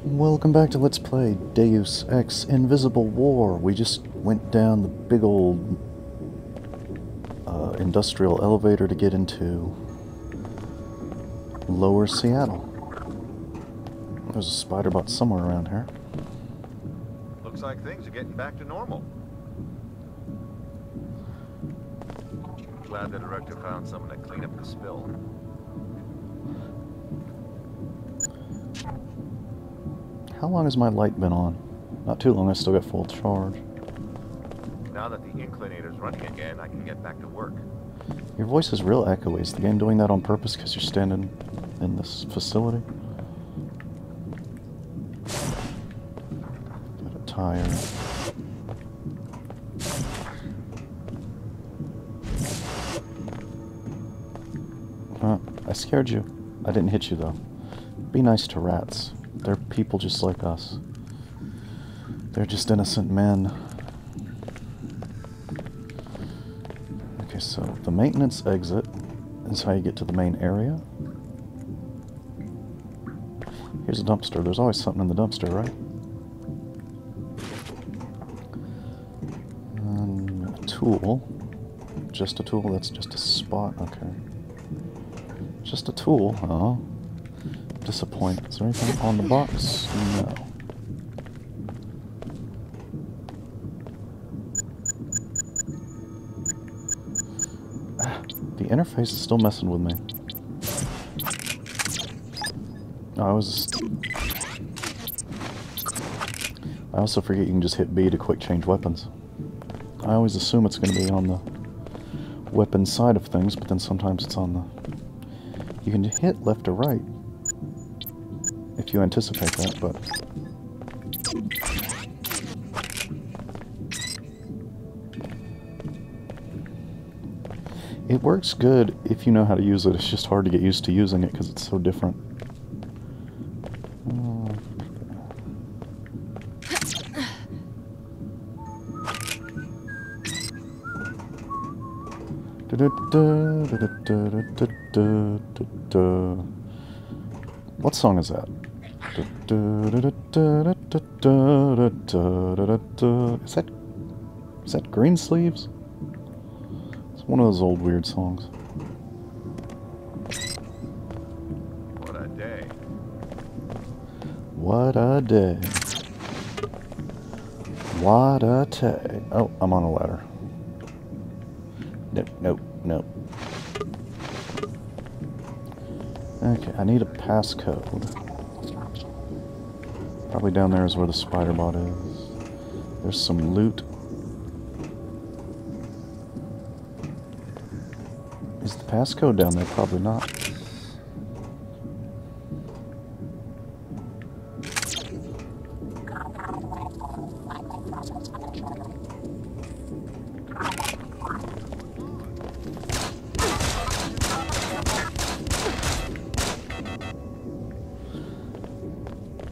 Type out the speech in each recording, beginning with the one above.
Welcome back to Let's Play Deus Ex Invisible War. We just went down the big old industrial elevator to get into Lower Seattle. There's a spider bot somewhere around here. Looks like things are getting back to normal. Glad the director found someone to clean up the spill. How long has my light been on? Not too long, I still got full charge. Now that the inclinator's running again, I can get back to work. Your voice is real echoey. Is the game doing that on purpose because you're standing in this facility? Got a tire. I scared you. I didn't hit you though. Be nice to rats. They're people just like us. They're just innocent men. Okay, so the maintenance exit is how you get to the main area. Here's a dumpster. There's always something in the dumpster, right? A tool. Just a tool? That's just a spot. Okay. Just a tool, huh? Disappointed. Is there anything on the box? No. The interface is still messing with me. I also forget you can just hit B to quick change weapons. I always assume it's going to be on the weapon side of things, but then sometimes it's on the... You can hit left or right if you anticipate that, but... It works good if you know how to use it. It's just hard to get used to using it because it's so different. What song is that? Is that Greensleeves? It's one of those old weird songs. What a day. What a day. What a day. Oh, I'm on a ladder. Nope, nope, nope. Okay, I need a passcode. Probably down there is where the spider bot is. There's some loot. Is the passcode down there? Probably not.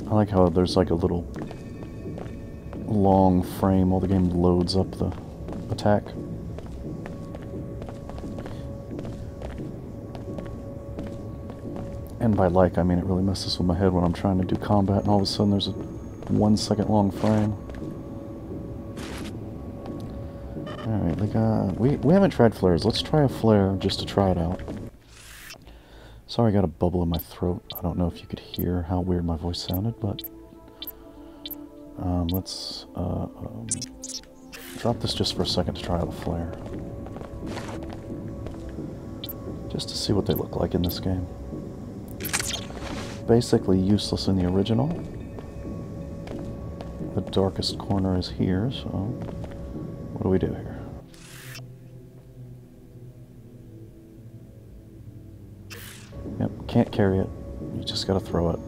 I like how there's like a little long frame while the game loads up the attack. And by like, I mean it really messes with my head when I'm trying to do combat and all of a sudden there's a 1 second long frame. Alright, we haven't tried flares. Let's try a flare just to try it out. Sorry, I got a bubble in my throat. I don't know if you could hear how weird my voice sounded, but let's drop this just for a second to try out a flare. Just to see what they look like in this game. Basically useless in the original. The darkest corner is here, so what do we do here? Yep, can't carry it. You just gotta throw it.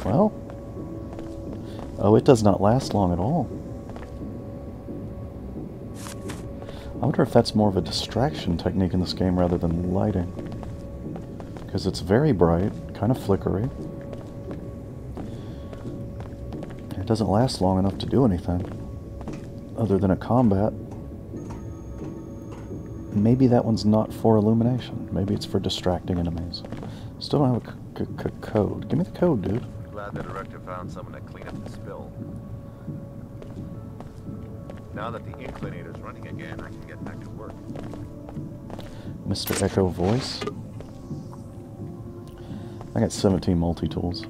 Well, oh, it does not last long at all. I wonder if that's more of a distraction technique in this game rather than lighting. because it's very bright, kind of flickery. It doesn't last long enough to do anything other than a combat. Maybe that one's not for illumination. Maybe it's for distracting enemies. Still don't have a code. Give me the code, dude. Glad the director found someone to clean up the spill. Now that the Inclinator's running again, I can get back to work. Mr. Echo voice. I got 17 multi-tools.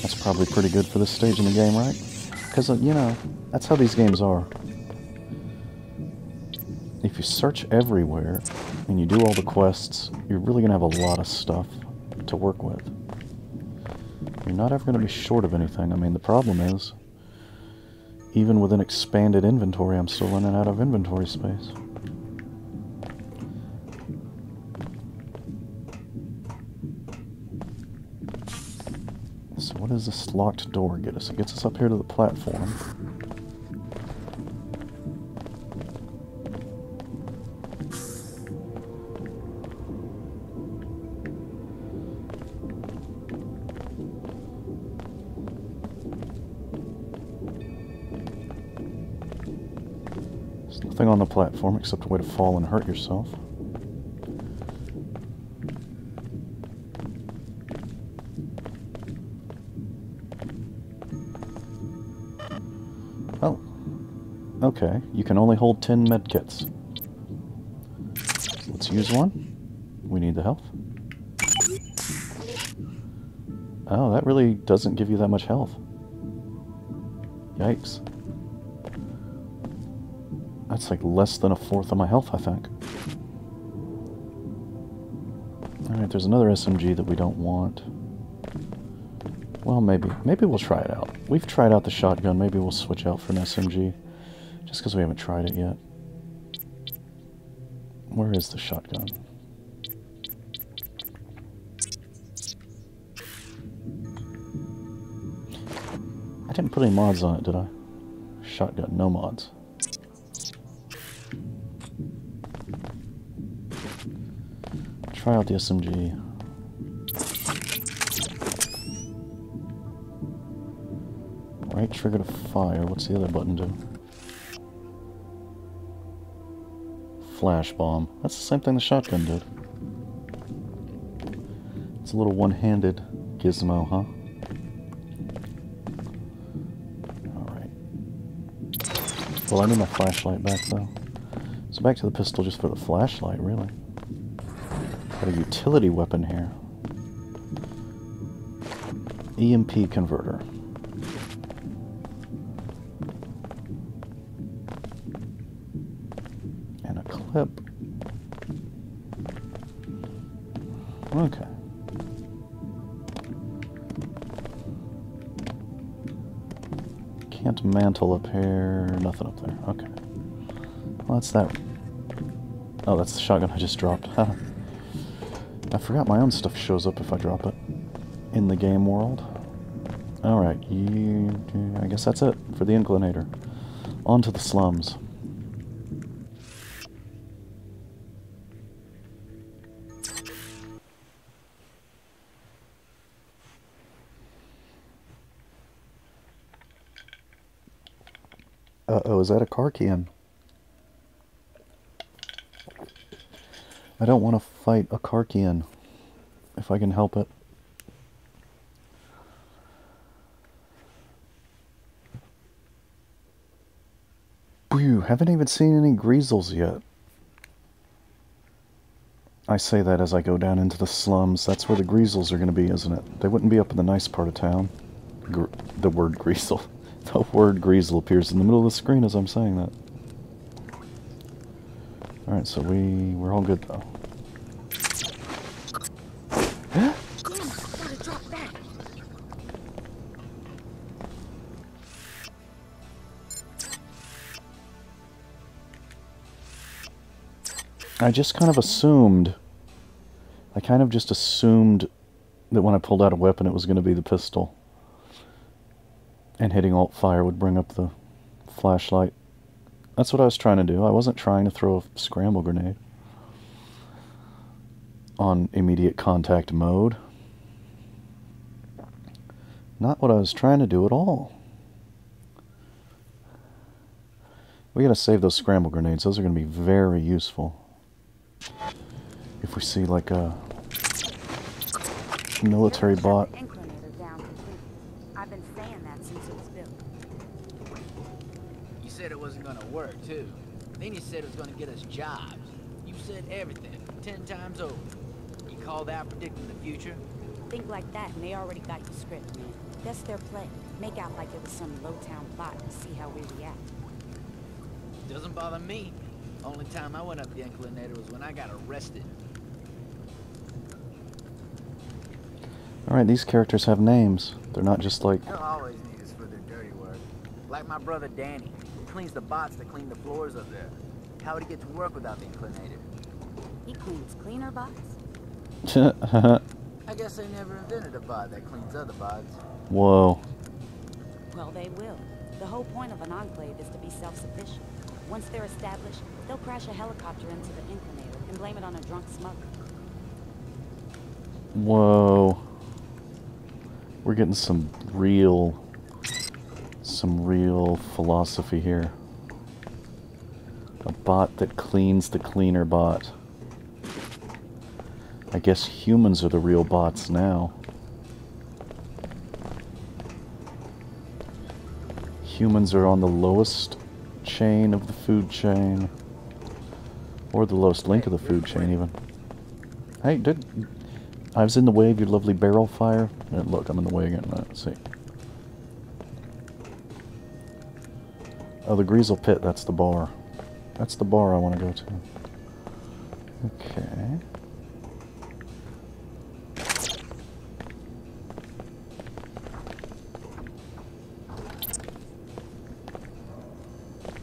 That's probably pretty good for this stage in the game, right? Because, you know, that's how these games are. If you search everywhere and you do all the quests, you're really going to have a lot of stuff to work with. You're not ever going to be short of anything. I mean, the problem is, even with an expanded inventory, I'm still running out of inventory space. So what does this locked door get us? It gets us up here to the platform. There's nothing on the platform except a way to fall and hurt yourself. Oh. Okay, you can only hold 10 medkits. Let's use one. We need the health. Oh, that really doesn't give you that much health. Yikes. That's like less than a fourth of my health, I think. Alright, there's another SMG that we don't want. Well, maybe we'll try it out. We've tried out the shotgun, maybe we'll switch out for an SMG. Just because we haven't tried it yet. Where is the shotgun? I didn't put any mods on it, did I? Shotgun, no mods. Try out the SMG. Right trigger to fire. What's the other button do? Flash bomb. That's the same thing the shotgun did. It's a little one-handed gizmo, huh? Alright. Well, I need my flashlight back, though. So back to the pistol just for the flashlight, really. Got a utility weapon here. EMP converter. And a clip. Okay. Can't mantle up here. Nothing up there. Okay. Well, that's that. Oh, that's the shotgun I just dropped. I forgot my own stuff shows up if I drop it in the game world. Alright, I guess that's it for the Inclinator. On to the slums. Uh-oh, is that a car can? I don't want to fight a Karkian, if I can help it. Phew, haven't even seen any Greasels yet. I say that as I go down into the slums. That's where the Greasels are going to be, isn't it? They wouldn't be up in the nice part of town. The word Greasel. The word Greasel appears in the middle of the screen as I'm saying that. Alright, so we're all good though. I just kind of assumed, I kind of just assumed that when I pulled out a weapon it was going to be the pistol. And hitting alt fire would bring up the flashlight. That's what I was trying to do. I wasn't trying to throw a scramble grenade. on immediate contact mode. Not what I was trying to do at all. We gotta save those scramble grenades. Those are gonna be very useful. If we see like a military bot. I've been saying that since it was built. You said it wasn't gonna work too. Then you said it was gonna get us jobs. You said everything 10 times over. You call that predicting the future? Think like that and they already got your script, man. That's their play. Make out like it was some low-town plot and see how we react. Doesn't bother me. Only time I went up the Inclinator was when I got arrested. Alright, these characters have names. They're not just like... They'll always need us for their dirty work. Like my brother Danny, who cleans the bots that clean the floors up there. How would he get to work without the Inclinator? He cleans cleaner bots? I guess they never invented a bot that cleans other bots. Whoa. Well, they will. The whole point of an enclave is to be self-sufficient. Once they're established, they'll crash a helicopter into the Inclinator and blame it on a drunk smuggler. Whoa. We're getting some real philosophy here. A bot that cleans the cleaner bot. I guess humans are the real bots now. Humans are on the lowest chain of the food chain. Or the lowest link of the food chain, even. Hey, I was in the way of your lovely barrel fire. Look, I'm in the way again. Let's see. Oh, the Greasel Pit, that's the bar. That's the bar I want to go to. Okay.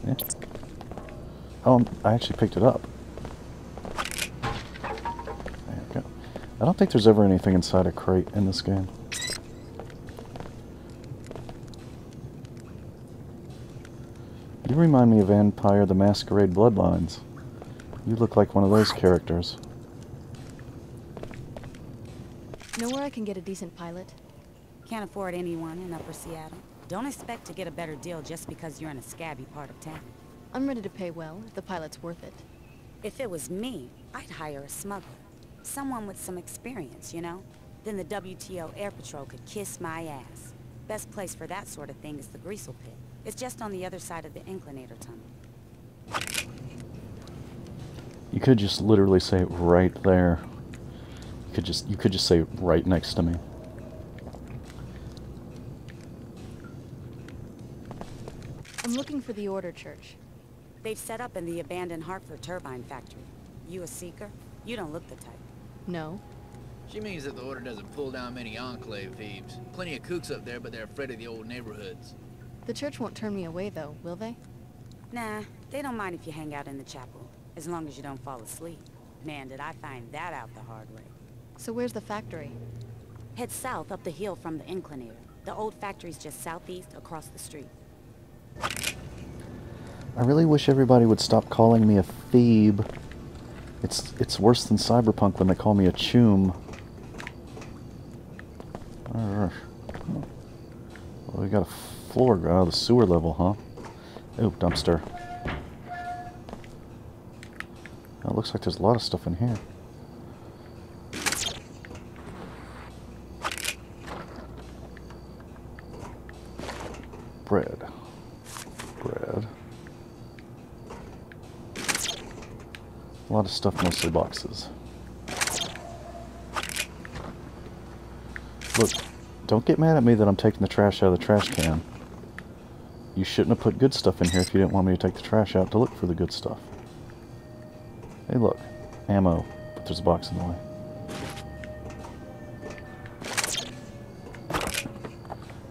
Yeah. Oh, I actually picked it up. There we go. I don't think there's ever anything inside a crate in this game. You remind me of Vampire the Masquerade Bloodlines. You look like one of those characters. Know where I can get a decent pilot? Can't afford anyone in Upper Seattle. Don't expect to get a better deal just because you're in a scabby part of town. I'm ready to pay well, if the pilot's worth it. If it was me, I'd hire a smuggler. Someone with some experience, you know? Then the WTO Air Patrol could kiss my ass. Best place for that sort of thing is the Greasel Pit. It's just on the other side of the Inclinator tunnel. You could just literally say it right there. You could just say it right next to me. I'm looking for the Order Church. They've set up in the abandoned Hartford turbine factory. You a seeker? You don't look the type. No. She means that the Order doesn't pull down many enclave thieves. Plenty of kooks up there, but they're afraid of the old neighborhoods. The church won't turn me away, though, will they? Nah, they don't mind if you hang out in the chapel, as long as you don't fall asleep. Man, did I find that out the hard way. So where's the factory? Head south up the hill from the Inclinator. The old factory's just southeast across the street. I really wish everybody would stop calling me a phoebe. It's worse than Cyberpunk when they call me a choom. Well, we got a floor, the sewer level, huh? Oh, dumpster. It looks like there's a lot of stuff in here. Bread. A lot of stuff, mostly boxes. Look, don't get mad at me that I'm taking the trash out of the trash can. You shouldn't have put good stuff in here if you didn't want me to take the trash out to look for the good stuff. Hey look, ammo, but there's a box in the way.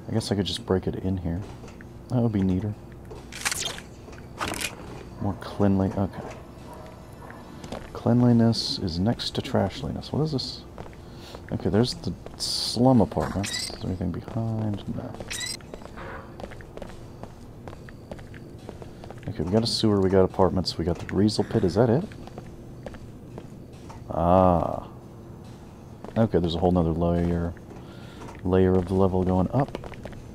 I guess I could just break it in here. That would be neater. More cleanly, okay. Cleanliness is next to trashliness. What is this? Okay, there's the slum apartments. Is there anything behind? No. Okay, we got a sewer, we got apartments, we got the Greasel Pit. Is that it? Ah. Okay, there's a whole nother layer of the level going up.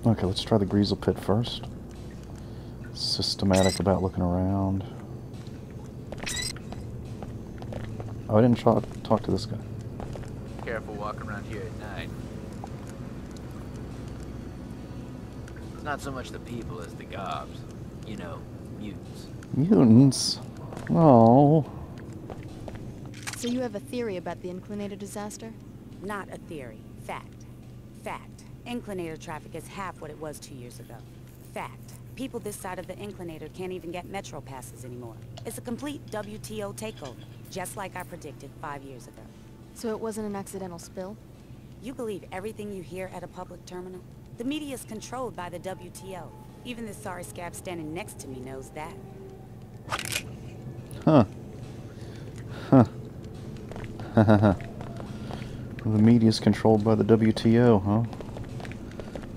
Okay, let's try the Greasel Pit first. Systematic about looking around. Oh, I didn't talk to this guy. Careful walking around here at night. It's not so much the people as the gobs. You know, mutants. Mutants? Oh. So you have a theory about the Inclinator disaster? Not a theory. Fact. Fact. Inclinator traffic is half what it was 2 years ago. Fact. People this side of the Inclinator can't even get metro passes anymore. It's a complete WTO takeover, just like I predicted 5 years ago. So it wasn't an accidental spill? You believe everything you hear at a public terminal? The media is controlled by the WTO. Even this sorry scab standing next to me knows that. Huh. Huh. The media's controlled by the WTO, huh?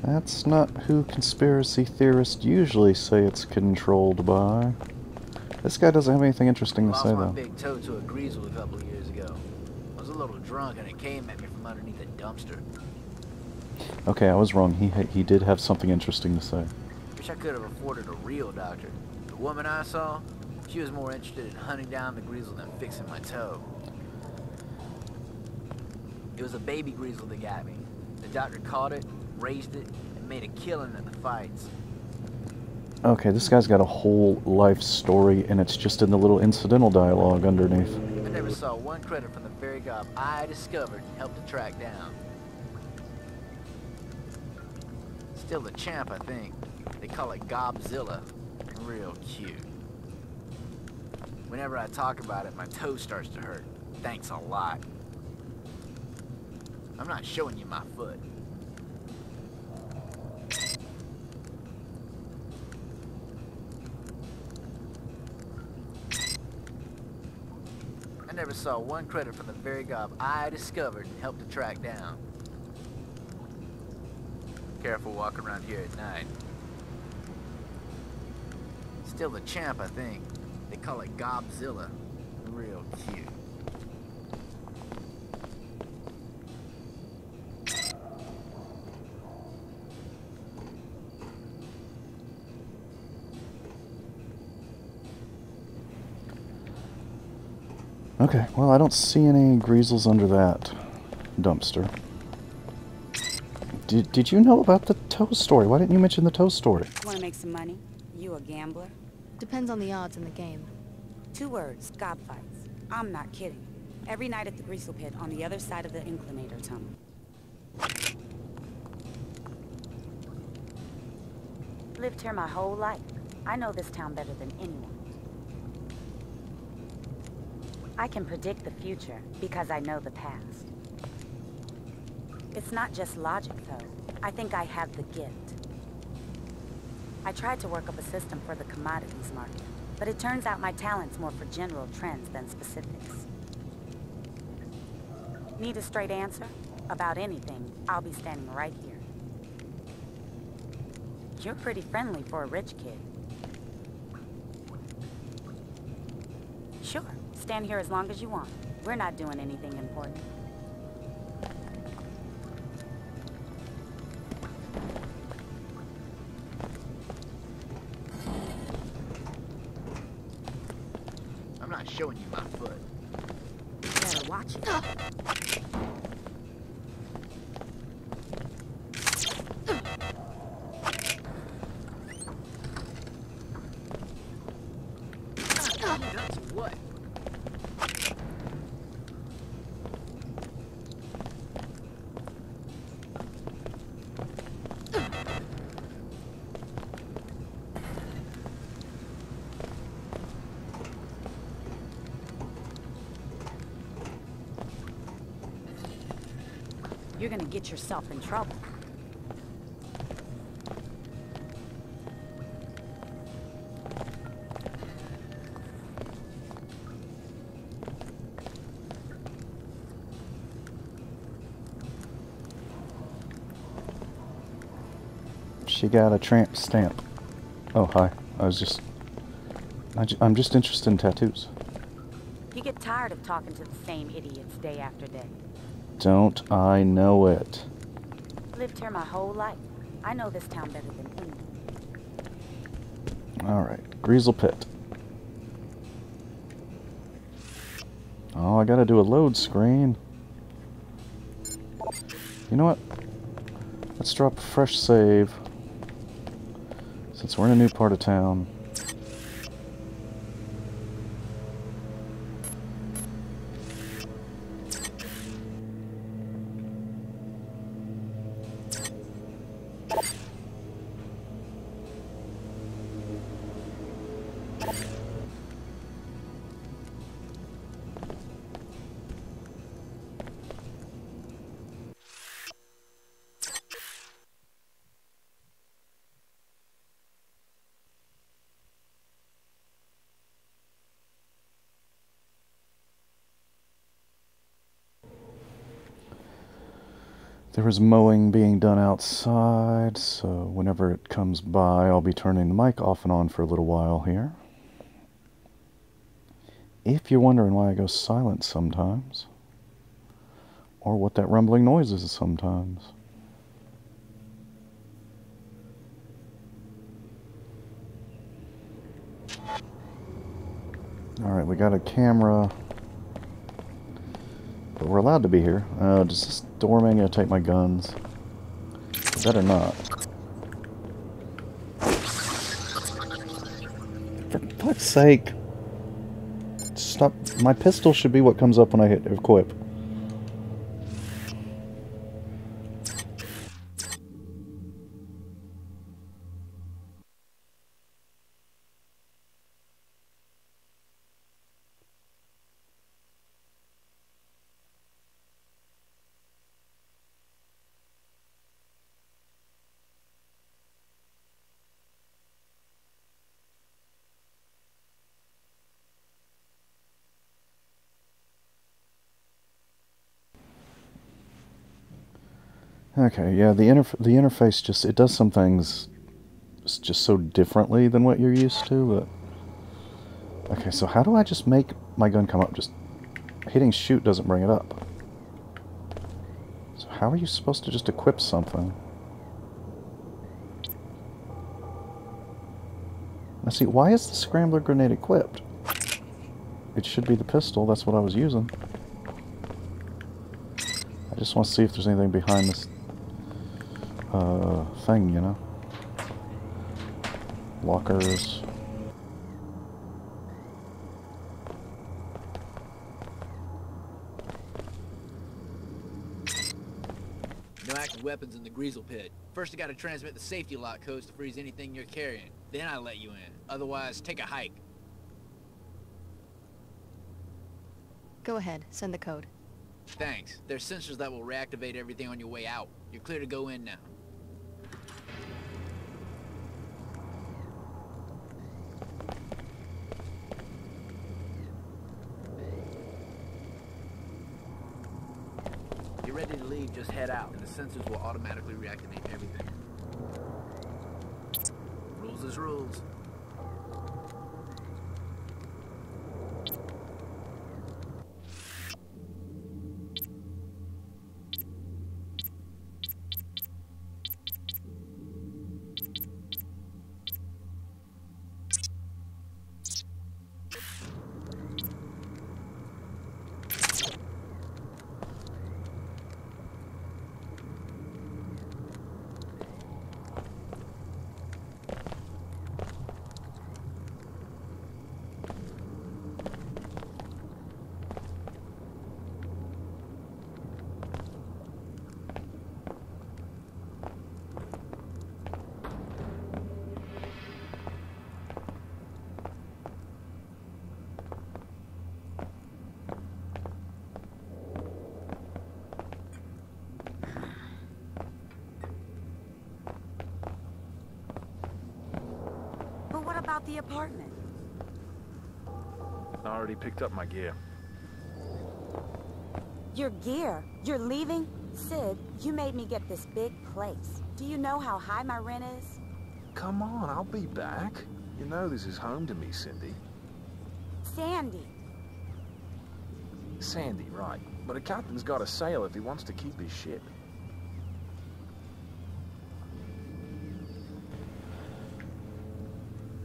That's not who conspiracy theorists usually say it's controlled by. This guy doesn't have anything interesting to say, Lost my though. big toe to a greasel a couple of years ago. I was a little drunk and it came at me from underneath a dumpster. Okay, I was wrong. He did have something interesting to say. Wish I could have afforded a real doctor. The woman I saw, she was more interested in hunting down the greasel than fixing my toe. It was a baby greasel that got me. The doctor caught it, raised it, and made a killing in the fights. Okay, this guy's got a whole life story, and it's just in the little incidental dialogue underneath. I never saw one credit from the very gob I discovered and helped to track down. Still the champ, I think. They call it Gobzilla. Real cute. Whenever I talk about it, my toe starts to hurt. Thanks a lot. I'm not showing you my foot. I never saw one credit from the very gob I discovered and helped to track down. Careful walking around here at night. Still the champ, I think. They call it Gobzilla. Real cute. Okay, well, I don't see any greasels under that dumpster. Did you know about the toe story? Why didn't you mention the toe story? Want to make some money? You a gambler? Depends on the odds in the game. 2 words, gob fights. I'm not kidding. Every night at the Greasel Pit on the other side of the Inclinator tunnel. Lived here my whole life. I know this town better than anyone. I can predict the future because I know the past. It's not just logic, though. I think I have the gift. I tried to work up a system for the commodities market, but it turns out my talent's more for general trends than specifics. Need a straight answer? About anything, I'll be standing right here. You're pretty friendly for a rich kid. Sure, stand here as long as you want. We're not doing anything important. I'm not showing you my foot. Better watch it. That's what? You're gonna get yourself in trouble. She got a tramp stamp. Oh, hi. I'm just interested in tattoos. You get tired of talking to the same idiots day after day. Don't I know it? Lived here my whole life. I know this town better than anyone. Alright, Greasel Pit. Oh, I gotta do a load screen. You know what? Let's drop a fresh save. Since we're in a new part of town. There is mowing being done outside, so whenever it comes by, I'll be turning the mic off and on for a little while here. If you're wondering why I go silent sometimes, or what that rumbling noise is sometimes. Alright, we got a camera. But we're allowed to be here. Does this doorman gonna take my guns? Better not. For fuck's sake. Stop. My pistol should be what comes up when I hit equip. Okay, yeah, the interface just, it does some things just so differently than what you're used to, but... Okay, so how do I just make my gun come up? Just hitting shoot doesn't bring it up. So how are you supposed to just equip something? Now see, why is the scrambler grenade equipped? It should be the pistol, that's what I was using. I just want to see if there's anything behind this thing, you know? Lockers. No active weapons in the Greasel Pit. First I gotta transmit the safety lock codes to freeze anything you're carrying. Then I let you in. Otherwise, take a hike. Go ahead, send the code. Thanks. There's sensors that will reactivate everything on your way out. You're clear to go in now. You're ready to leave, just head out, and the sensors will automatically reactivate everything. Rules is rules. But what about the apartment? I already picked up my gear. Your gear? You're leaving? Sid, you made me get this big place. Do you know how high my rent is? Come on, I'll be back. You know this is home to me, Cindy. Sandy. Sandy, right. But a captain's got to sail if he wants to keep his ship.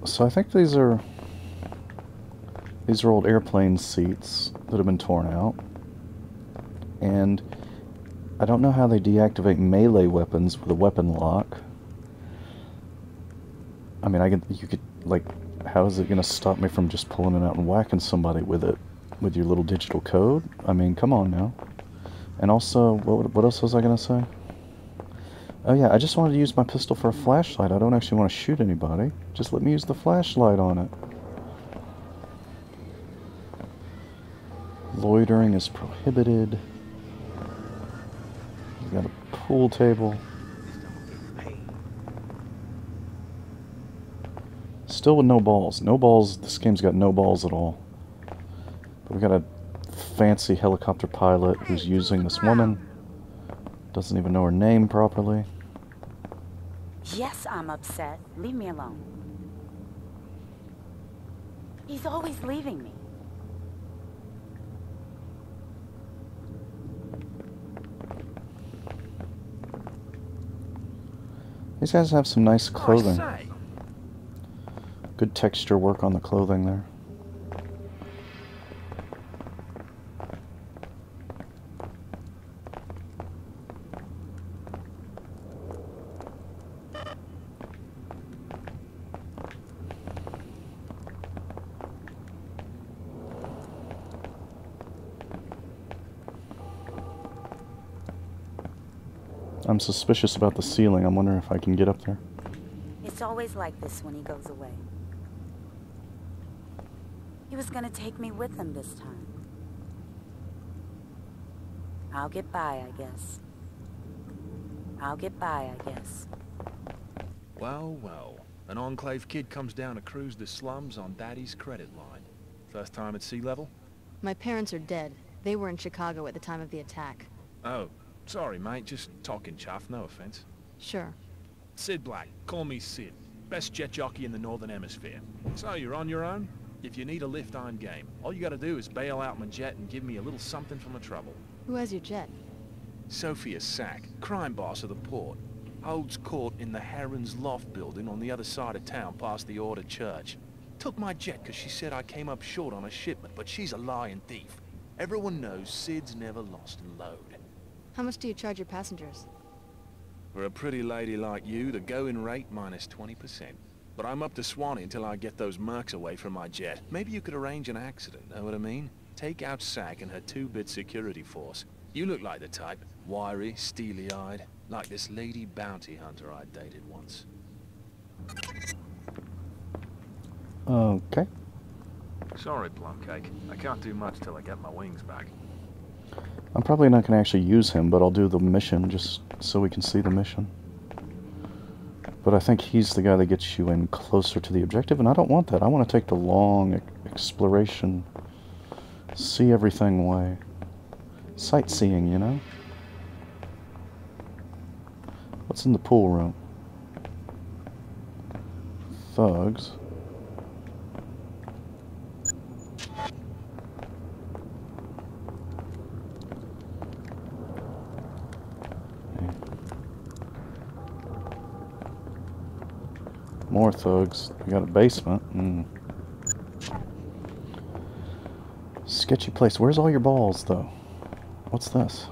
So I think these are old airplane seats that have been torn out. And I don't know how they deactivate melee weapons with a weapon lock. I mean, you could, like, how is it going to stop me from just pulling it out and whacking somebody with it, with your little digital code? I mean, come on now. And also, what else was I going to say? Oh yeah, I just wanted to use my pistol for a flashlight. I don't actually want to shoot anybody. Just let me use the flashlight on it. Loitering is prohibited. We got a pool table. Still with no balls. No balls. This game's got no balls at all. But we got a fancy helicopter pilot who's using this woman. Doesn't even know her name properly. Yes, I'm upset. Leave me alone. He's always leaving me. These guys have some nice clothing. I say. Good texture work on the clothing there. I'm suspicious about the ceiling. I'm wondering if I can get up there. It's always like this when he goes away. He was gonna take me with him this time. I'll get by, I guess. I'll get by, I guess. Well, well. An Enclave kid comes down to cruise the slums on Daddy's credit line. First time at sea level? My parents are dead. They were in Chicago at the time of the attack. Oh, sorry, mate. Just talking chuff, no offense. Sure. Sid Black. Call me Sid. Best jet jockey in the Northern Hemisphere. So, you're on your own? If you need a lift, I'm game. All you gotta do is bail out my jet and give me a little something for my trouble. Who has your jet? Sophia Sack, crime boss of the port. Holds court in the Heron's Loft building on the other side of town past the Order Church. Took my jet because she said I came up short on a shipment, but she's a lying thief. Everyone knows Sid's never lost a load. How much do you charge your passengers? For a pretty lady like you, the going rate minus 20%. But I'm up to Swanee until I get those mercs away from my jet. Maybe you could arrange an accident, know what I mean? Take out Sack and her 2-bit security force. You look like the type. Wiry, steely-eyed. Like this lady bounty hunter I dated once. Okay. Sorry, Plumcake. I can't do much till I get my wings back. I'm probably not going to actually use him, but I'll do the mission just so we can see the mission. But I think he's the guy that gets you in closer to the objective, and I don't want that. I want to take the long exploration, see everything way. Sightseeing, you know? What's in the pool room? Thugs. More thugs. We got a basement. Sketchy place. Where's all your balls, though? What's this?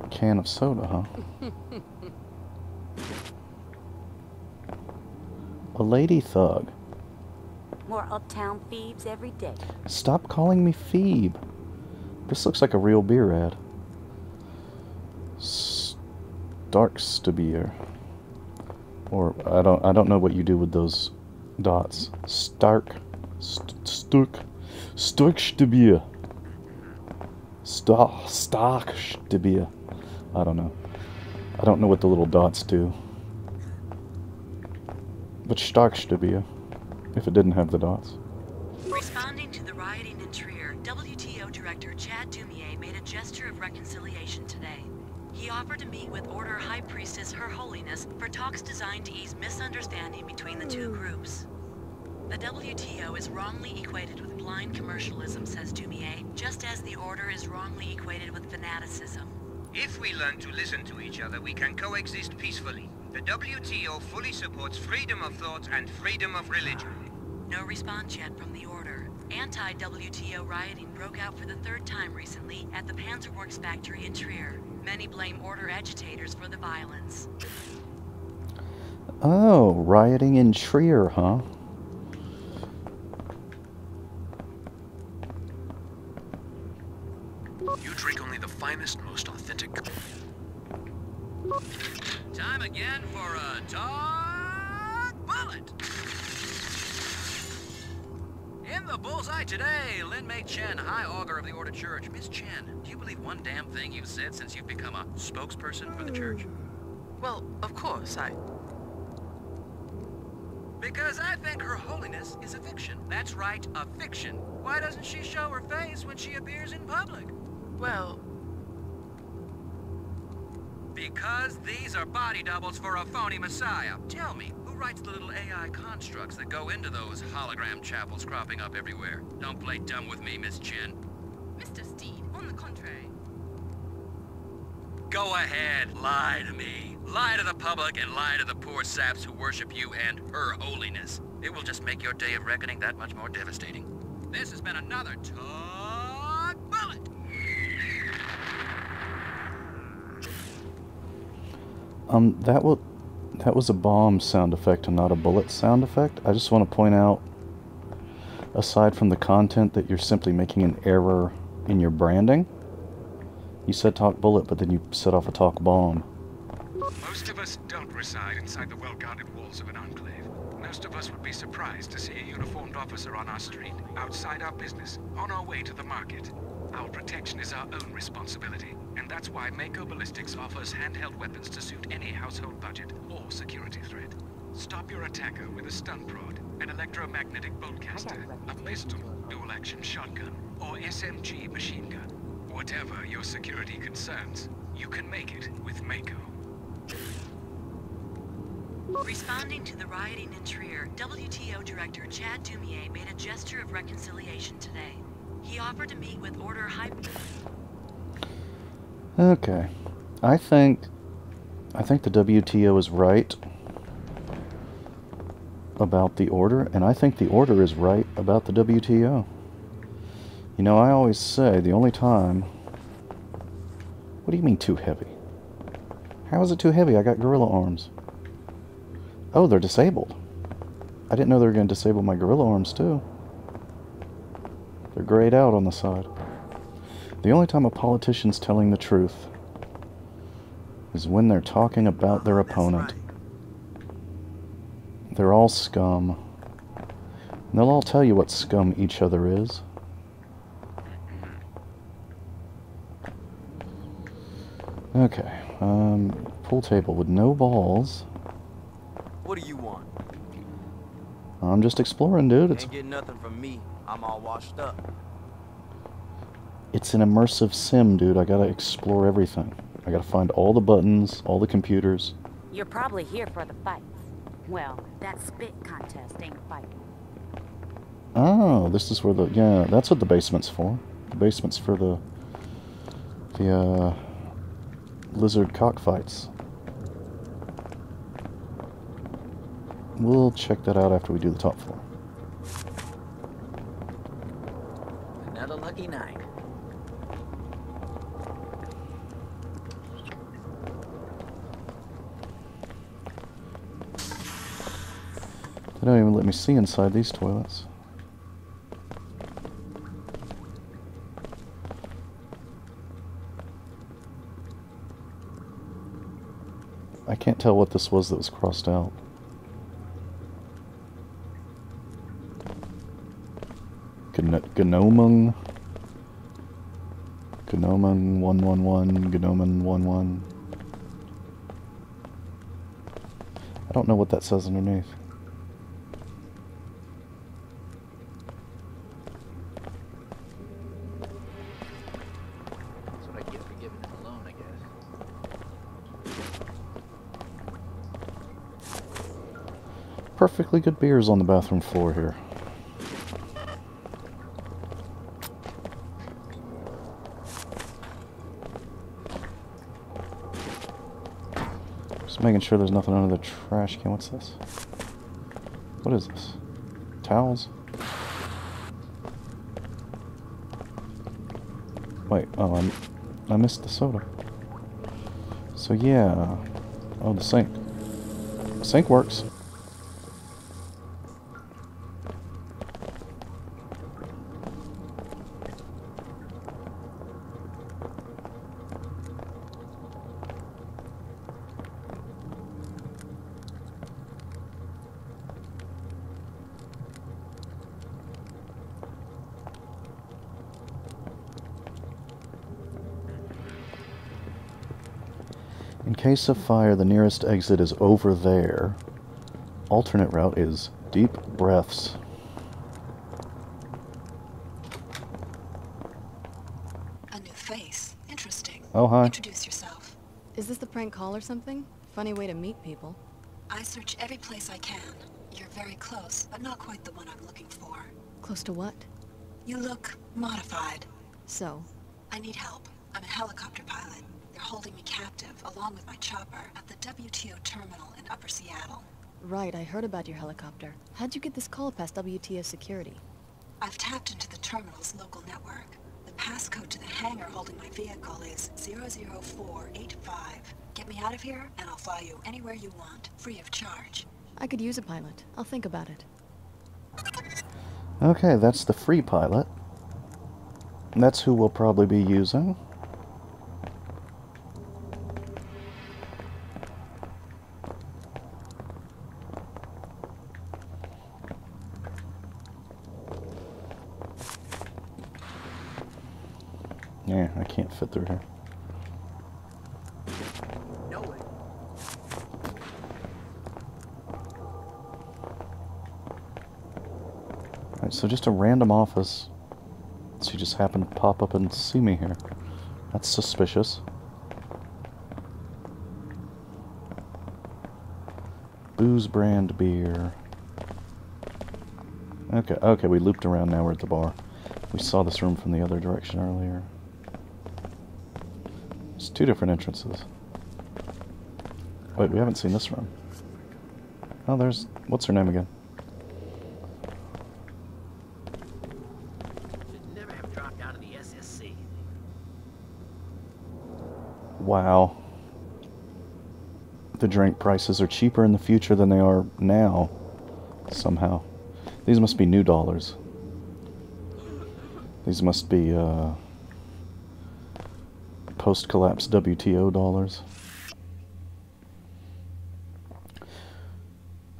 Can of soda, huh? A lady thug. More uptown thieves every day. Stop calling me Phoebe. This looks like a real beer ad. Starkstubbier. Or I don't know what you do with those dots. Starkstubbier. Starkstubbier. I don't know. I don't know what the little dots do. But Starkstubbier, if it didn't have the dots. Responding to the rioting in Trier, WTO Director Chad Dumier made a gesture of reconciliation today. He offered to meet with Order High Priestess Her Holiness for talks designed to ease misunderstanding between the two groups. The WTO is wrongly equated with blind commercialism, says Dumier, just as the Order is wrongly equated with fanaticism. If we learn to listen to each other, we can coexist peacefully. The WTO fully supports freedom of thought and freedom of religion. No response yet from the Order. Anti-WTO rioting broke out for the third time recently at the Panzerworks factory in Trier. Many blame Order agitators for the violence. Oh, rioting in Trier, huh? You drink only the finest, most authentic... Time again for a talk bullet. In the bullseye today, Lin Mei Chen, High Augur of the Order Church. Miss Chen, do you believe one damn thing you've said since you've become a spokesperson for the church? Well, of course, Because I think Her Holiness is a fiction. That's right, a fiction. Why doesn't she show her face when she appears in public? Well... Because these are body doubles for a phony messiah. Tell me, who writes the little AI constructs that go into those hologram chapels cropping up everywhere? Don't play dumb with me, Miss Chen. Mr. Steed, on the contrary. Go ahead, lie to me. Lie to the public and lie to the poor saps who worship you and Her Holiness. It will just make your day of reckoning that much more devastating. This has been another Talk Bullet. That was a bomb sound effect and not a bullet sound effect. I just want to point out, aside from the content, that you're simply making an error in your branding. You said talk bullet, but then you set off a talk bomb. Most of us don't reside inside the well-guarded walls of an enclave. Most of us would be surprised to see a uniformed officer on our street, outside our business, on our way to the market. Our protection is our own responsibility, and that's why Mako Ballistics offers handheld weapons to suit any household budget or security threat. Stop your attacker with a stun prod, an electromagnetic boltcaster, a pistol, dual-action shotgun, or SMG machine gun. Whatever your security concerns, you can make it with Mako. Responding to the rioting in Trier, WTO Director Chad Dumier made a gesture of reconciliation today. He offered to meet with Order High... Okay. I think the WTO is right about the Order, and I think the Order is right about the WTO. You know, I always say the only time... What do you mean too heavy? How is it too heavy? I got gorilla arms. Oh, they're disabled. I didn't know they were going to disable my gorilla arms too. They're grayed out on the side. The only time a politician's telling the truth is when they're talking about their opponent. They're all scum. And they'll all tell you what scum each other is. Okay, pool table with no balls. What do you want? I'm just exploring, dude. Ain't getting nothing from me. I'm all washed up. It's an immersive sim, dude. I gotta explore everything. I gotta find all the buttons, all the computers. You're probably here for the fights. Well, that spit contest ain't a fight. Oh, this is where the... Yeah, that's what the basement's for. The basement's for the lizard cockfights. We'll check that out after we do the top floor. Another lucky night. They don't even let me see inside these toilets. I can't tell what this was that was crossed out. Gnomon 111, Gnomon 11. I don't know what that says underneath. That's what I get for giving him a loan, I guess. perfectly good beers on the bathroom floor here. Just making sure there's nothing under the trash can. What's this? What is this? Towels? Wait, oh, I missed the soda. So yeah. Oh, the sink. The sink works. In case of fire, the nearest exit is over there. Alternate route is deep breaths. A new face. Interesting. Oh, hi. Introduce yourself. Is this the prank call or something? Funny way to meet people. I search every place I can. You're very close, but not quite the one I'm looking for. Close to what? You look modified. So? I need help. I'm a helicopter pilot. They're holding me captive, along with my chopper, at the WTO terminal in Upper Seattle. Right, I heard about your helicopter. How'd you get this call past WTO security? I've tapped into the terminal's local network. The passcode to the hangar holding my vehicle is 00485. Get me out of here, and I'll fly you anywhere you want, free of charge. I could use a pilot. I'll think about it. Okay, that's the free pilot. That's who we'll probably be using. Yeah, I can't fit through here. No way. Alright, so just a random office. She just happened to pop up and see me here. That's suspicious. Booze brand beer. Okay, we looped around, now we're at the bar. We saw this room from the other direction earlier. There's two different entrances. Wait, we haven't seen this room. Oh, there's... what's her name again? Should never have dropped out of the SSC. Wow. The drink prices are cheaper in the future than they are now. Somehow. These must be new dollars. These must be, post-collapse WTO dollars.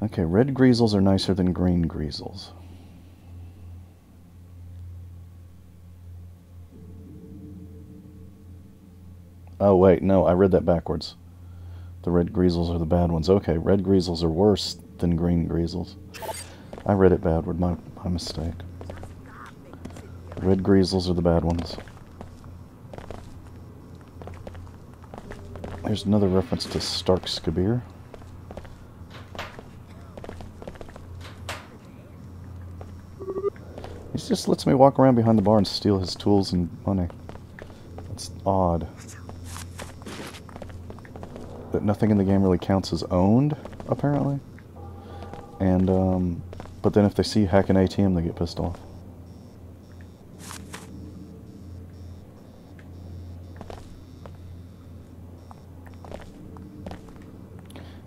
Okay, red greasels are nicer than green greasels. Oh, wait, no, I read that backwards. The red greasels are the bad ones. Okay, red greasels are worse than green greasels. I read it backward, my mistake. Red greasels are the bad ones. Here's another reference to Stark's Kabir. He just lets me walk around behind the bar and steal his tools and money. That's odd. That nothing in the game really counts as owned, apparently. And, but then if they see you hack an ATM, they get pissed off.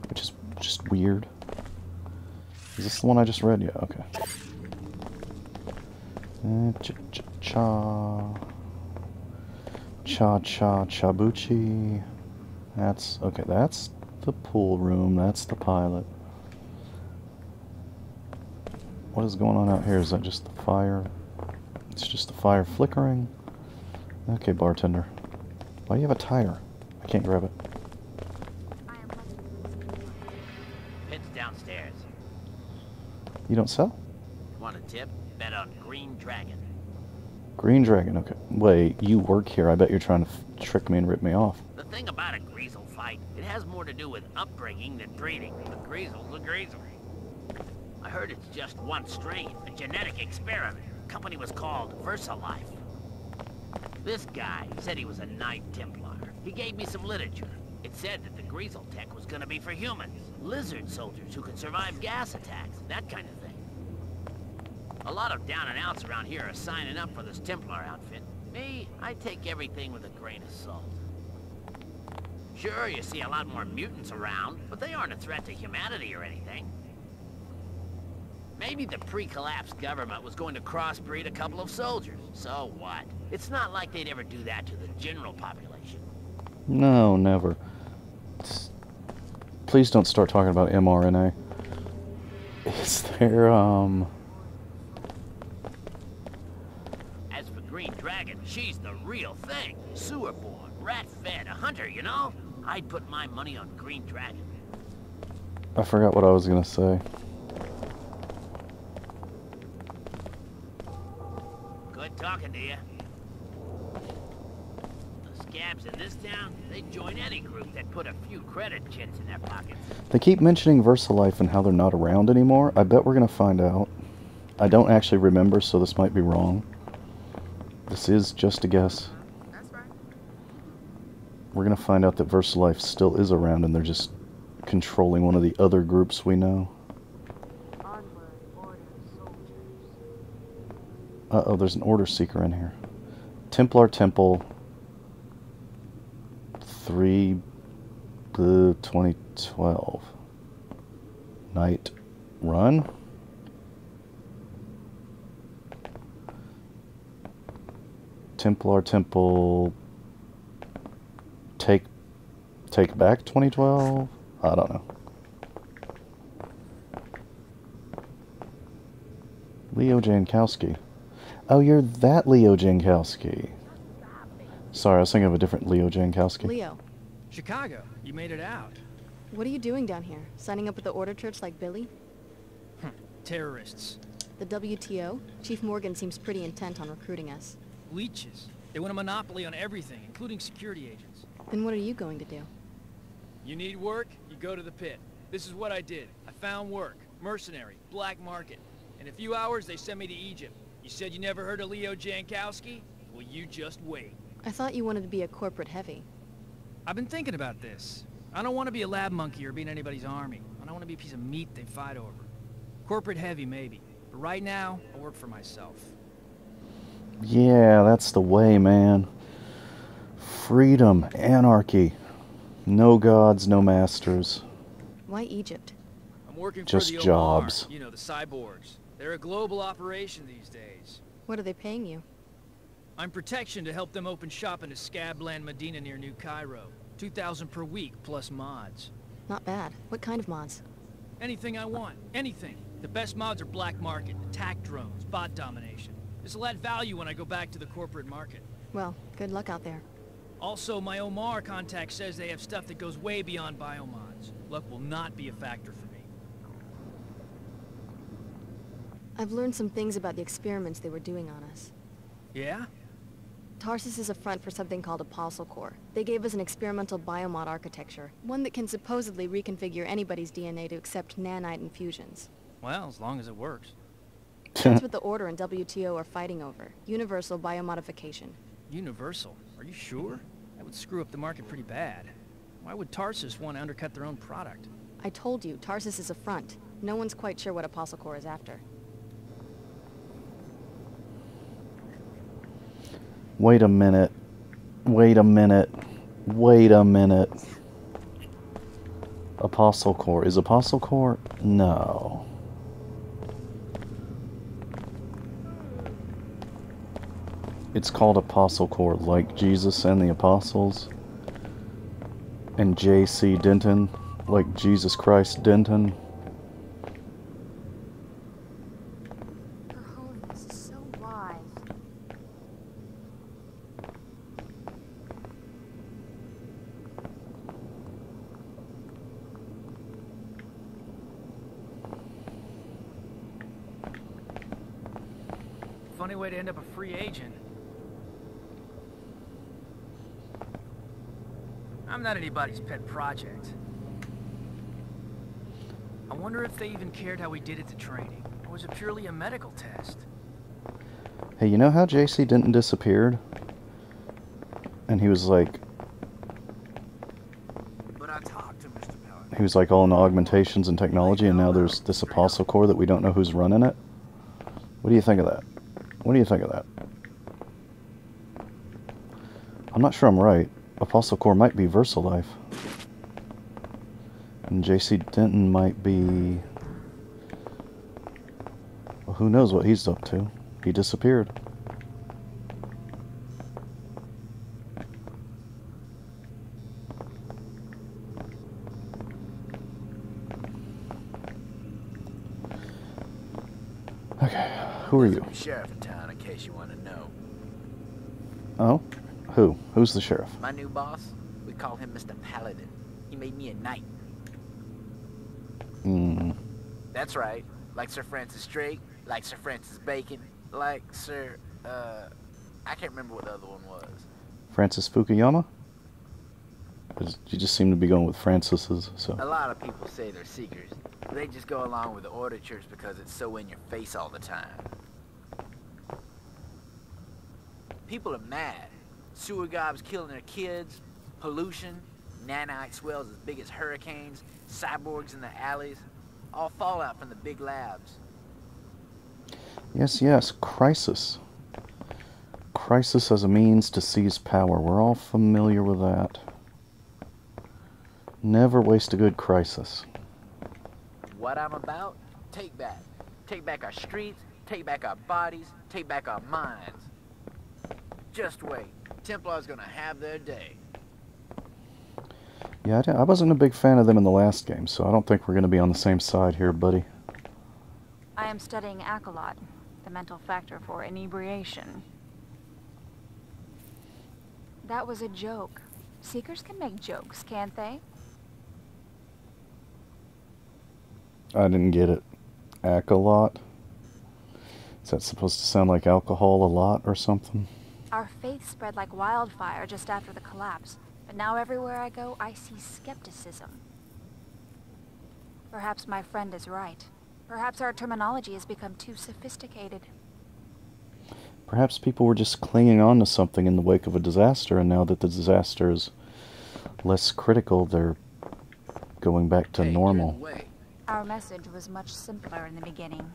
Which is just weird. Is this the one I just read? Yeah, okay. Chabuchi. That's, okay, that's the pool room, that's the pilot. What is going on out here? Is that just the fire? It's just the fire flickering. Okay, bartender. Why do you have a tire? I can't grab it. Pit's downstairs. You don't sell? Want a tip? Bet on Green Dragon. Green Dragon, okay. Wait, you work here. I bet you're trying to trick me and rip me off. The thing about a greasel fight, it has more to do with upbringing than breeding. The greasel's a greasel. I heard it's just one strain, a genetic experiment. The company was called VersaLife. This guy said he was a Knight Templar. He gave me some literature. It said that the Greasel tech was gonna be for humans. Lizard soldiers who could survive gas attacks, that kind of thing. A lot of down and outs around here are signing up for this Templar outfit. Me, I take everything with a grain of salt. Sure, you see a lot more mutants around, but they aren't a threat to humanity or anything. Maybe the pre-collapse government was going to crossbreed a couple of soldiers. So what? It's not like they'd ever do that to the general population. No, never. Please don't start talking about mRNA. Is there, As for Green Dragon, she's the real thing. Sewer-born, rat-fed, a hunter, you know? I'd put my money on Green Dragon. I forgot what I was gonna say. Good talking to you. The scabs in this town, they'd join any group that put a few credit chits in their pockets. They keep mentioning VersaLife and how they're not around anymore. I bet we're gonna find out. I don't actually remember, so this might be wrong. This is just a guess. We're gonna find out that VersaLife still is around and they're just controlling one of the other groups we know. Uh-oh, there's an order seeker in here. Templar Temple 3 2012. Night Run? Templar Temple Take Back 2012? I don't know. Leo Jankowski. Oh, you're that Leo Jankowski. Sorry, I was thinking of a different Leo Jankowski. Leo, Chicago, you made it out. what are you doing down here? Signing up with the Order Church like Billy? Terrorists. The WTO? Chief Morgan seems pretty intent on recruiting us. Leeches. They want a monopoly on everything, including security agents. Then what are you going to do? You need work, you go to the pit. This is what I did. I found work. Mercenary. Black market. In a few hours, they sent me to Egypt. You said you never heard of Leo Jankowski? Well, you just wait. I thought you wanted to be a corporate heavy. I've been thinking about this. I don't want to be a lab monkey or be in anybody's army. I don't want to be a piece of meat they fight over. Corporate heavy, maybe. But right now, I work for myself. Yeah, that's the way, man. Freedom, anarchy. No gods, no masters. Why Egypt? I'm working Just for the jobs. Omar, you know, the cyborgs. They're a global operation these days. What are they paying you? I'm protection to help them open shop in a Scabland Medina near New Cairo. 2,000 per week, plus mods. Not bad. What kind of mods? Anything I want. Anything. The best mods are black market, attack drones, bot domination. This'll add value when I go back to the corporate market. Well, good luck out there. Also, my Omar contact says they have stuff that goes way beyond biomods. Luck will not be a factor for me. I've learned some things about the experiments they were doing on us. Yeah? Tarsus is a front for something called Apostle Core. They gave us an experimental biomod architecture, one that can supposedly reconfigure anybody's DNA to accept nanite infusions. Well, as long as it works. That's what the Order and WTO are fighting over. Universal biomodification. Universal? Are you sure? That would screw up the market pretty bad. Why would Tarsus want to undercut their own product? I told you, Tarsus is a front. No one's quite sure what Apostle Core is after. Wait a minute. Wait a minute. Wait a minute. Apostle Core. Is Apostle Core? No. It's called Apostle Core, like Jesus and the Apostles. And J.C. Denton, like Jesus Christ Denton. Her Holiness is so wise. Funny way to end up a free agent. I'm not anybody's pet project. I wonder if they even cared how we did at the training. Or was it purely a medical test? Hey, you know how JC Denton disappeared? And he was like... But I talked to Mr. Miller. He was like all into augmentations and technology, and now there's this Apostle Corps that we don't know who's running it? What do you think of that? What do you think of that? I'm not sure I'm right. Apostle Corps might be VersaLife. And JC Denton might be... Well, who knows what he's up to? He disappeared. Okay, who are you? Sheriff in town, in case you want to know. Oh? Who? Who's the sheriff? My new boss, we call him Mr. Paladin. He made me a knight. That's right. Like Sir Francis Drake, like Sir Francis Bacon, like Sir, I can't remember what the other one was. Francis Fukuyama? You just seem to be going with Francis's, so... A lot of people say they're seekers. They just go along with the order church because it's so in your face all the time. People are mad. Sewer gobs killing their kids, pollution, nanite swells as big as hurricanes, cyborgs in the alleys, all fallout from the big labs. Yes, yes, crisis. Crisis as a means to seize power. We're all familiar with that. Never waste a good crisis. What I'm about? Take back. Take back our streets, take back our bodies, take back our minds. Just wait. Templars gonna have their day. Yeah, I wasn't a big fan of them in the last game, so I don't think we're going to be on the same side here, buddy. I am studying Accolot, the mental factor for inebriation. That was a joke. Seekers can make jokes, can't they? I didn't get it. Accolot? Is that supposed to sound like alcohol a lot or something? Our faith spread like wildfire just after the collapse, but now everywhere I go, I see skepticism. Perhaps my friend is right. Perhaps our terminology has become too sophisticated. Perhaps people were just clinging on to something in the wake of a disaster, and now that the disaster is less critical, they're going back to normal. Our message was much simpler in the beginning.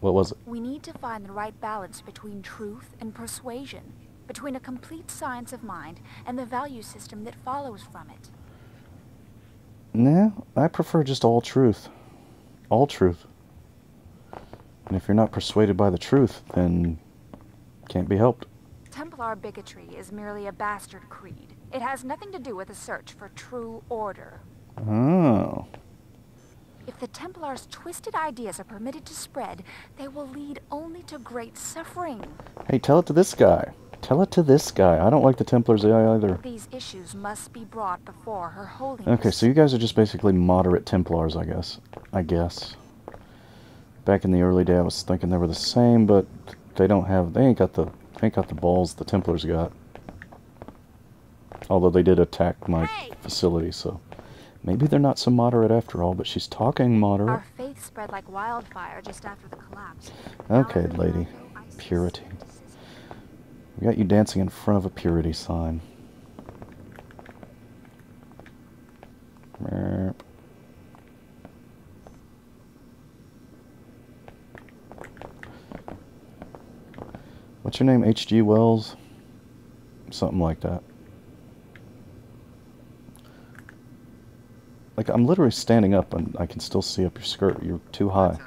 What was it? We need to find the right balance between truth and persuasion, between a complete science of mind and the value system that follows from it. Nah, I prefer just all truth. All truth. And if you're not persuaded by the truth, then can't be helped. Templar bigotry is merely a bastard creed. It has nothing to do with a search for true order. Oh. If the Templars' twisted ideas are permitted to spread, they will lead only to great suffering. Hey, tell it to this guy. Tell it to this guy. I don't like the Templars either. These issues must be brought before Her Holiness. Okay, so you guys are just basically moderate Templars, I guess. Back in the early day, I was thinking they were the same, but they ain't got the balls the Templars got. Although they did attack my facility, so maybe they're not so moderate after all, but she's talking moderate. Our faith spread like wildfire just after the collapse. Okay, lady. Purity. We got you dancing in front of a purity sign. Merp. What's your name? H.G. Wells? Something like that. Like, I'm literally standing up and I can still see up your skirt. You're too high.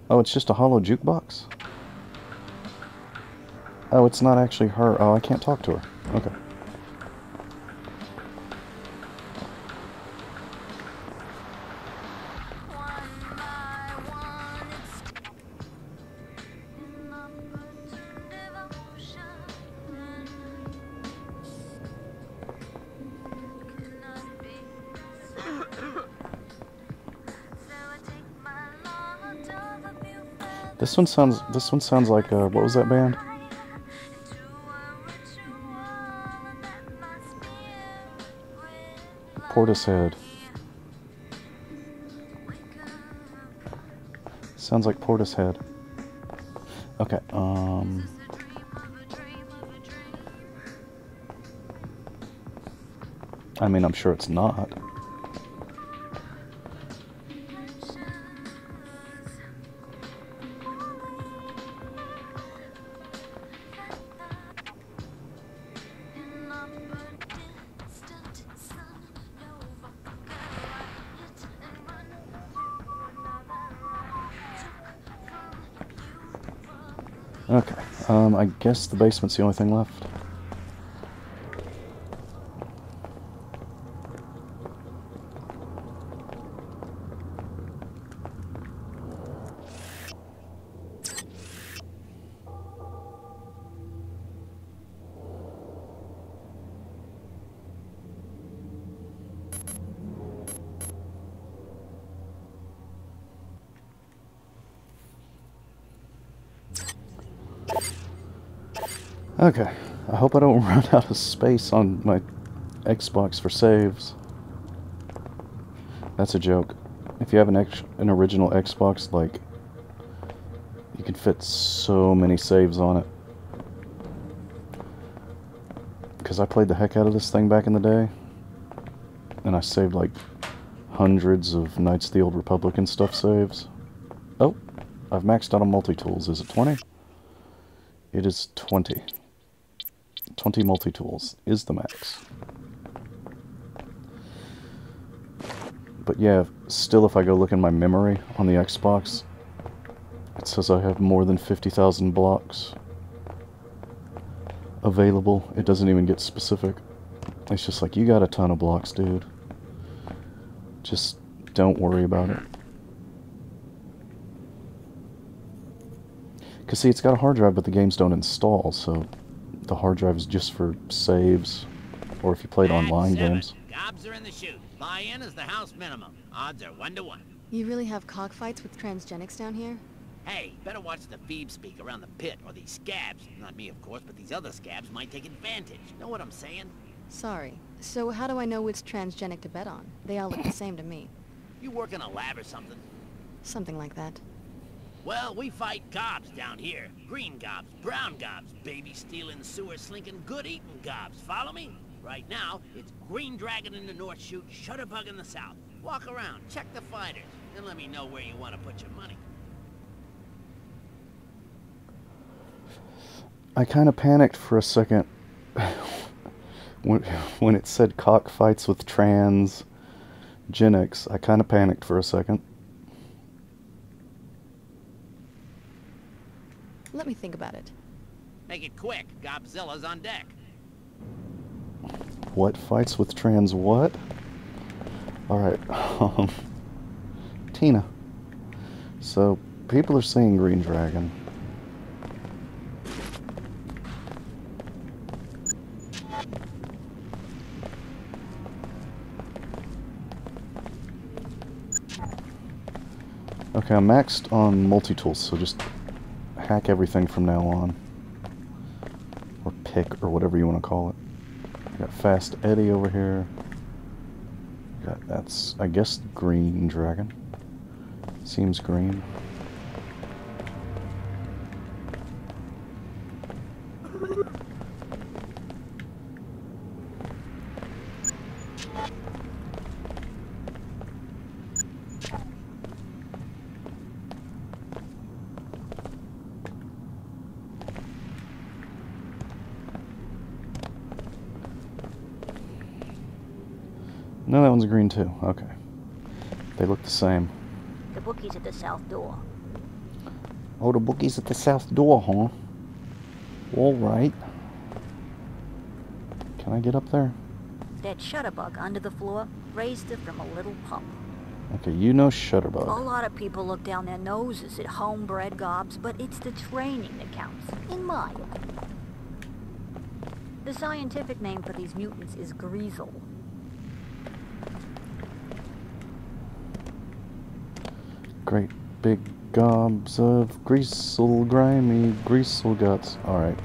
Oh, it's just a hollow jukebox? Oh, it's not actually her. Oh, I can't talk to her. Okay. This one sounds like what was that band? Portishead. Sounds like Portishead. Okay, I mean, I'm sure it's not. Okay, I guess the basement's the only thing left. Okay, I hope I don't run out of space on my Xbox for saves. That's a joke. If you have an original Xbox, like, you can fit so many saves on it. Because I played the heck out of this thing back in the day, and I saved like hundreds of Knights of the Old Republic and stuff saves. Oh, I've maxed out on multi-tools. Is it 20? It is 20. 20 multi-tools is the max. But yeah, still if I go look in my memory on the Xbox, it says I have more than 50,000 blocks available. It doesn't even get specific. It's just like, you got a ton of blocks, dude. Just don't worry about it. Because see, it's got a hard drive, but the games don't install, so the hard drive is just for saves, or if you played online games. Gobs are in the chute. Buy-in is the house minimum. Odds are 1 to 1. You really have cockfights with transgenics down here? Hey, better watch the Phoebe speak around the pit, or these scabs, not me of course, but these other scabs might take advantage. Know what I'm saying? Sorry. So how do I know which transgenic to bet on? They all look the same to me. You work in a lab or something? Something like that. Well, we fight gobs down here. Green gobs, brown gobs, baby-stealing, sewer-slinking, good-eating gobs. Follow me? Right now, it's Green Dragon in the North Chute, Shutterbug in the South. Walk around, check the fighters, and let me know where you want to put your money. I kind of panicked for a second when it said cockfights with transgenics. I kind of panicked for a second. Let me think about it. Make it quick. Gobzilla's on deck. What fights with trans what? Alright, Tina. So, people are saying Green Dragon. Okay, I'm maxed on multi-tools, so just hack everything from now on. Or pick, or whatever you want to call it. Got Fast Eddie over here. That's, I guess, Green Dragon. Seems green. No, that one's green too. Okay. They look the same. The bookie's at the south door. Oh, the bookie's at the south door, huh? Alright. Can I get up there? That shutterbug under the floor raised her from a little pup. Okay, you know Shutterbug. A lot of people look down their noses at homebred gobs, but it's the training that counts, in my opinion. The scientific name for these mutants is greasel. Great big gobs of greasel, grimy greasel guts. Alright,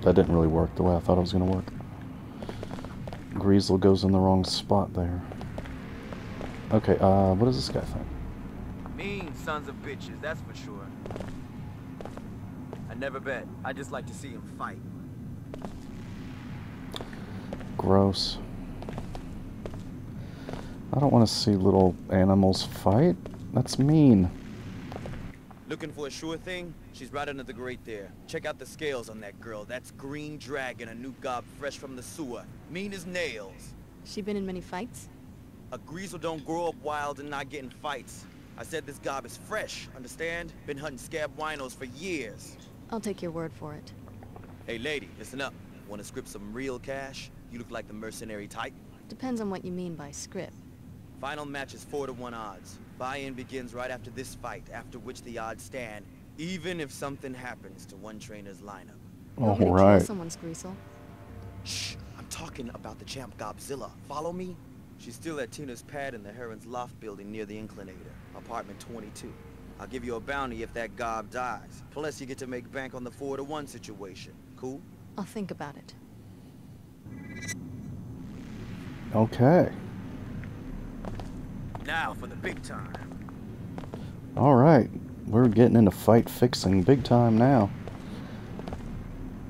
that didn't really work the way I thought it was going to work. Greasel goes in the wrong spot there. Okay, what does this guy think? Mean sons of bitches, that's for sure. I never bet. I just like to see him fight. Gross. I don't want to see little animals fight. That's mean. Looking for a sure thing? She's right under the grate there. Check out the scales on that girl. That's Green Dragon, a new gob fresh from the sewer. Mean as nails. She been in many fights? A Greasel don't grow up wild and not get in fights. I said this gob is fresh, understand? Been hunting scab winos for years. I'll take your word for it. Hey lady, listen up. Want to script some real cash? You look like the mercenary type. Depends on what you mean by script. Final match is 4-to-1 odds. Buy-in begins right after this fight, after which the odds stand, even if something happens to one trainer's lineup. All Kill right. someone's Greasel. Shh, I'm talking about the champ Godzilla. Follow me? She's still at Tina's pad in the Heron's Loft building near the Inclinator, apartment 22. I'll give you a bounty if that gob dies. Plus, you get to make bank on the 4-to-1 situation. Cool? I'll think about it. Okay. Now for the big time. Alright. We're getting into fight fixing big time now.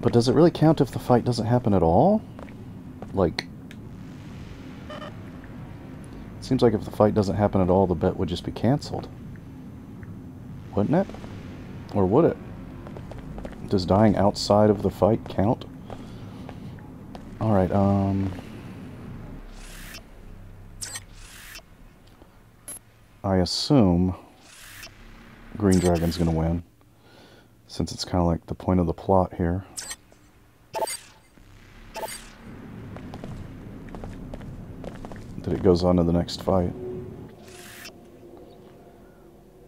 But does it really count if the fight doesn't happen at all? Like... Seems like if the fight doesn't happen at all, the bet would just be cancelled. Wouldn't it? Or would it? Does dying outside of the fight count? Alright, I assume Green Dragon's gonna win, since it's kind of like the point of the plot here. That it goes on to the next fight.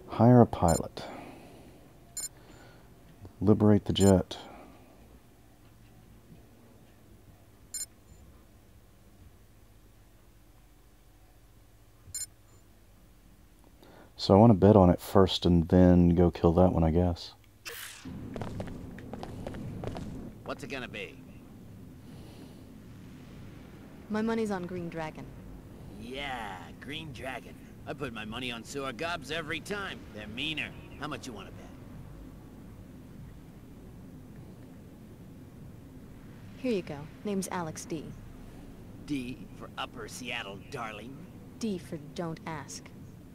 Hire a pilot. Liberate the jet. So I want to bet on it first and then go kill that one, I guess. What's it gonna be? My money's on Green Dragon. Yeah, Green Dragon. I put my money on sewer gobs every time. They're meaner. How much you want to bet? Here you go. Name's Alex D. D for Upper Seattle, darling. D for don't ask.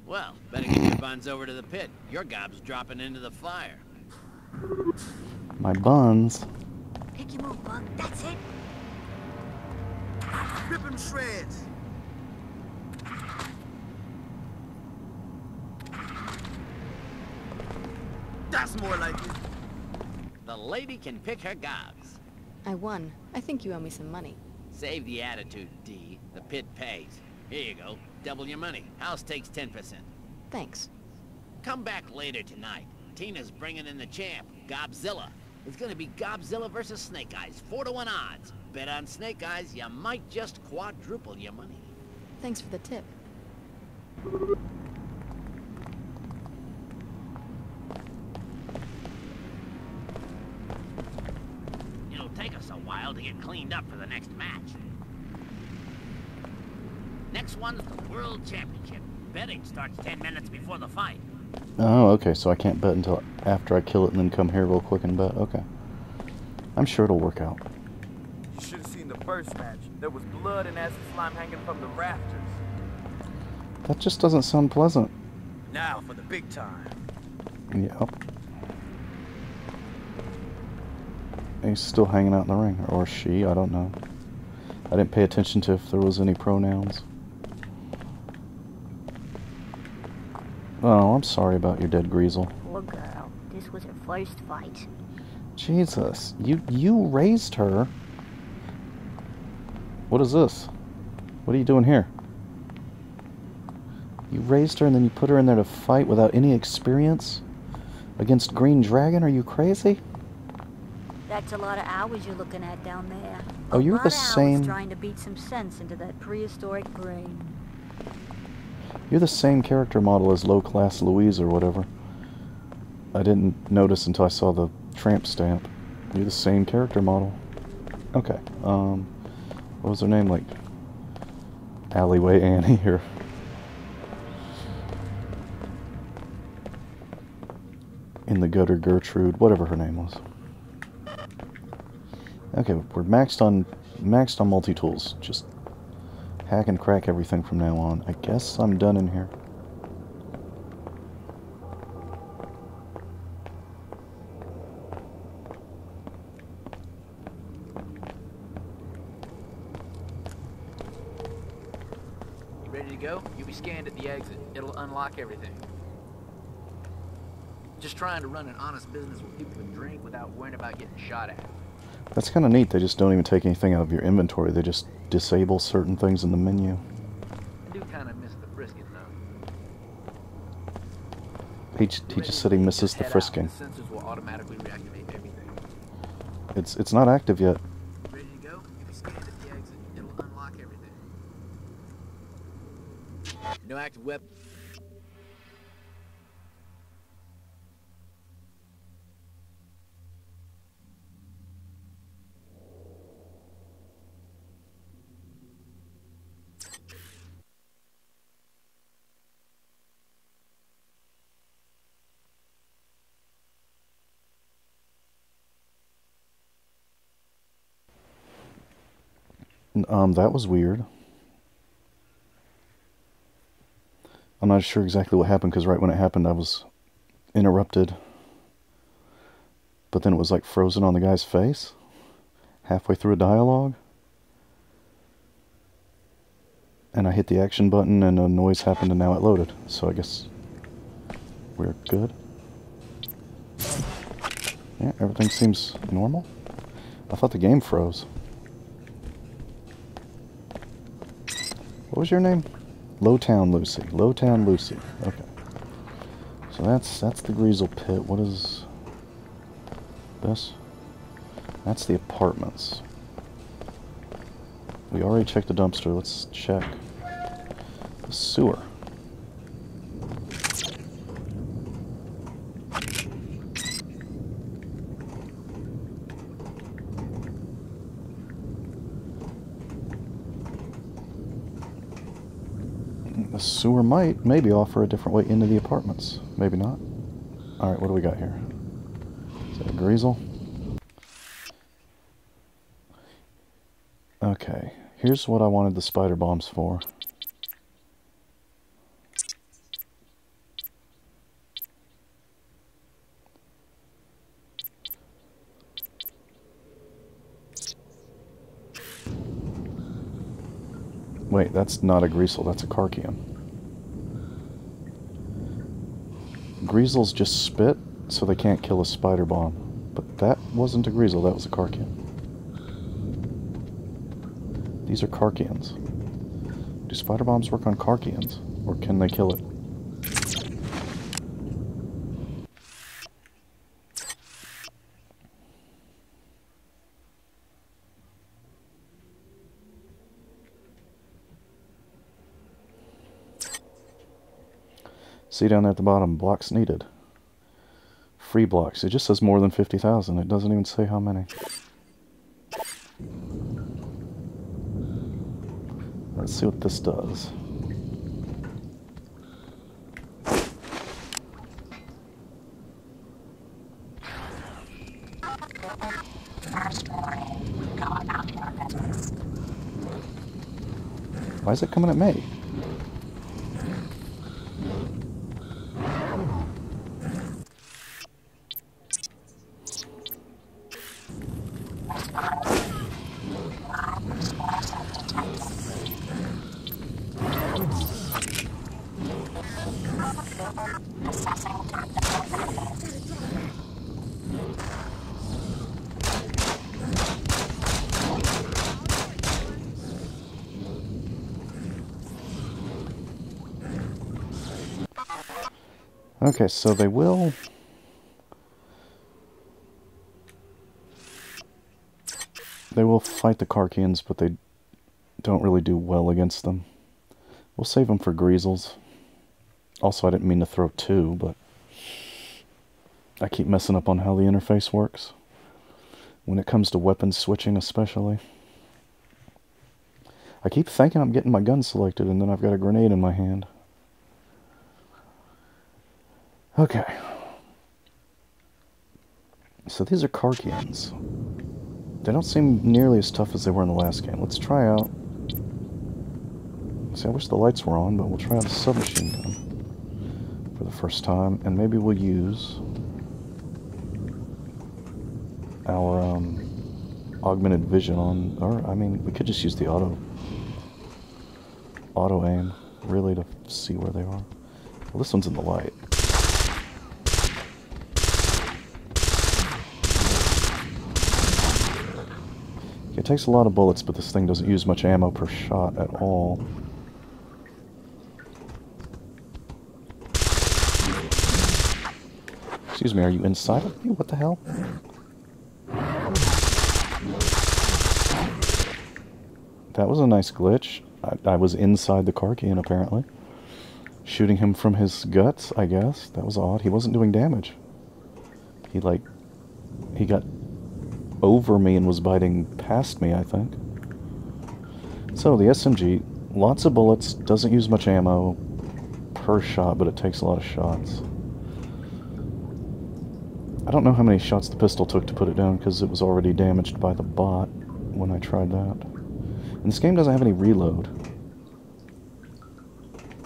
Well, better get your buns over to the pit. Your gob's dropping into the fire. My buns. Pick your move, Bug. That's it. Rip him shreds! That's more like it. The lady can pick her gobs. I won. I think you owe me some money. Save the attitude, D. The pit pays. Here you go. Double your money. House takes 10%. Thanks. Come back later tonight. Tina's bringing in the champ, Godzilla. It's gonna be Godzilla versus Snake Eyes, 4-to-1 odds. Bet on Snake Eyes, you might just quadruple your money. Thanks for the tip. It'll take us a while to get cleaned up for the next match. Next one's the World Championship. Betting starts 10 minutes before the fight. Oh, okay, so I can't bet until after I kill it and then come here real quick and bet. Okay. I'm sure it'll work out. You should have seen the first match. There was blood and acid slime hanging from the rafters. That just doesn't sound pleasant. Now for the big time. Yep. He's still hanging out in the ring. Or she, I don't know. I didn't pay attention to if there was any pronouns. Oh, I'm sorry about your dead Greasel. Poor girl. This was her first fight. Jesus, you raised her. What is this? What are you doing here? You raised her and then you put her in there to fight without any experience? Against Green Dragon? Are you crazy? That's a lot of hours you're looking at down there. Oh, you're the A lot of same... hours trying to beat some sense into that prehistoric brain. You're the same character model as low-class Louise or whatever. I didn't notice until I saw the tramp stamp. You're the same character model. Okay, what was her name? Like, Alleyway Annie here. In the gutter Gertrude, whatever her name was. Okay, we're maxed on multi-tools. Just hack and crack everything from now on. I guess I'm done in here. Ready to go? You'll be scanned at the exit. It'll unlock everything. Just trying to run an honest business where people can drink without worrying about getting shot at. That's kind of neat. They just don't even take anything out of your inventory. They just disable certain things in the menu. I do kind of miss the frisking, though. He just said he misses the frisking. The sensors will automatically reactivate everything. It's not active yet. Ready to go? You'll be scanned at the exit. It'll unlock everything. No active weapon. That was weird. I'm not sure exactly what happened, because right when it happened I was interrupted. But then it was like frozen on the guy's face, halfway through a dialogue. And I hit the action button and a noise happened and now it loaded. So I guess we're good. Yeah, everything seems normal. I thought the game froze. What was your name? Lowtown Lucy. Lowtown Lucy. Okay. So that's the Greasel Pit. What is this? That's the apartments. We already checked the dumpster. Let's check the sewer. The sewer might maybe offer a different way into the apartments. Maybe not. Alright, what do we got here? Is that a Greasel? Okay, here's what I wanted the spider bombs for. Wait, that's not a Greasel, that's a Carcian. Greasels just spit, so they can't kill a spider bomb. But that wasn't a Greasel, that was a Carcian. These are Carcians. Do spider bombs work on Carcians, or can they kill it? See down there at the bottom, blocks needed. Free blocks. It just says more than 50,000. It doesn't even say how many. Let's see what this does. Why is it coming at me? Okay, so they will fight the Carcians, but they don't really do well against them. We'll save them for Greasels. Also, I didn't mean to throw two, but I keep messing up on how the interface works. When it comes to weapons switching especially. I keep thinking I'm getting my gun selected, and then I've got a grenade in my hand. Okay. So these are Karkians. They don't seem nearly as tough as they were in the last game. Let's try out... See, I wish the lights were on, but we'll try out a submachine gun for the first time, and maybe we'll use our augmented vision on... Or, I mean, we could just use the auto aim, really, to see where they are. Well, this one's in the light. It takes a lot of bullets, but this thing doesn't use much ammo per shot at all. Excuse me, are you inside of me? What the hell? That was a nice glitch. I was inside the Karkian, apparently. Shooting him from his guts, I guess. That was odd. He wasn't doing damage. He got over me and was biting past me, I think. So, the SMG, lots of bullets, doesn't use much ammo per shot, but it takes a lot of shots. I don't know how many shots the pistol took to put it down, because it was already damaged by the bot when I tried that. And this game doesn't have any reload,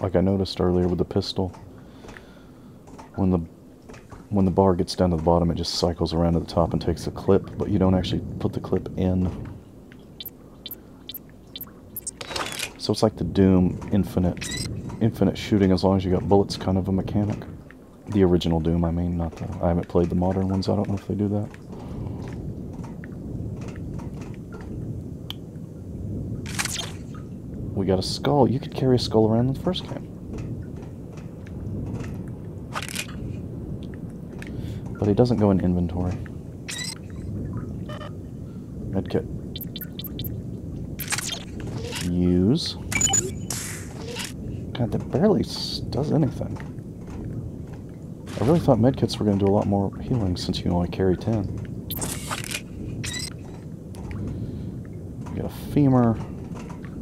like I noticed earlier with the pistol. When the bar gets down to the bottom, it just cycles around to the top and takes a clip, but you don't actually put the clip in. So it's like the Doom infinite shooting as long as you got bullets kind of a mechanic. The original Doom, I mean, not the... I haven't played the modern ones, I don't know if they do that. We got a skull. You could carry a skull around in the first game. But he doesn't go in inventory. Medkit. Use. God, that barely does anything. I really thought medkits were going to do a lot more healing since you can only carry 10. We got a femur.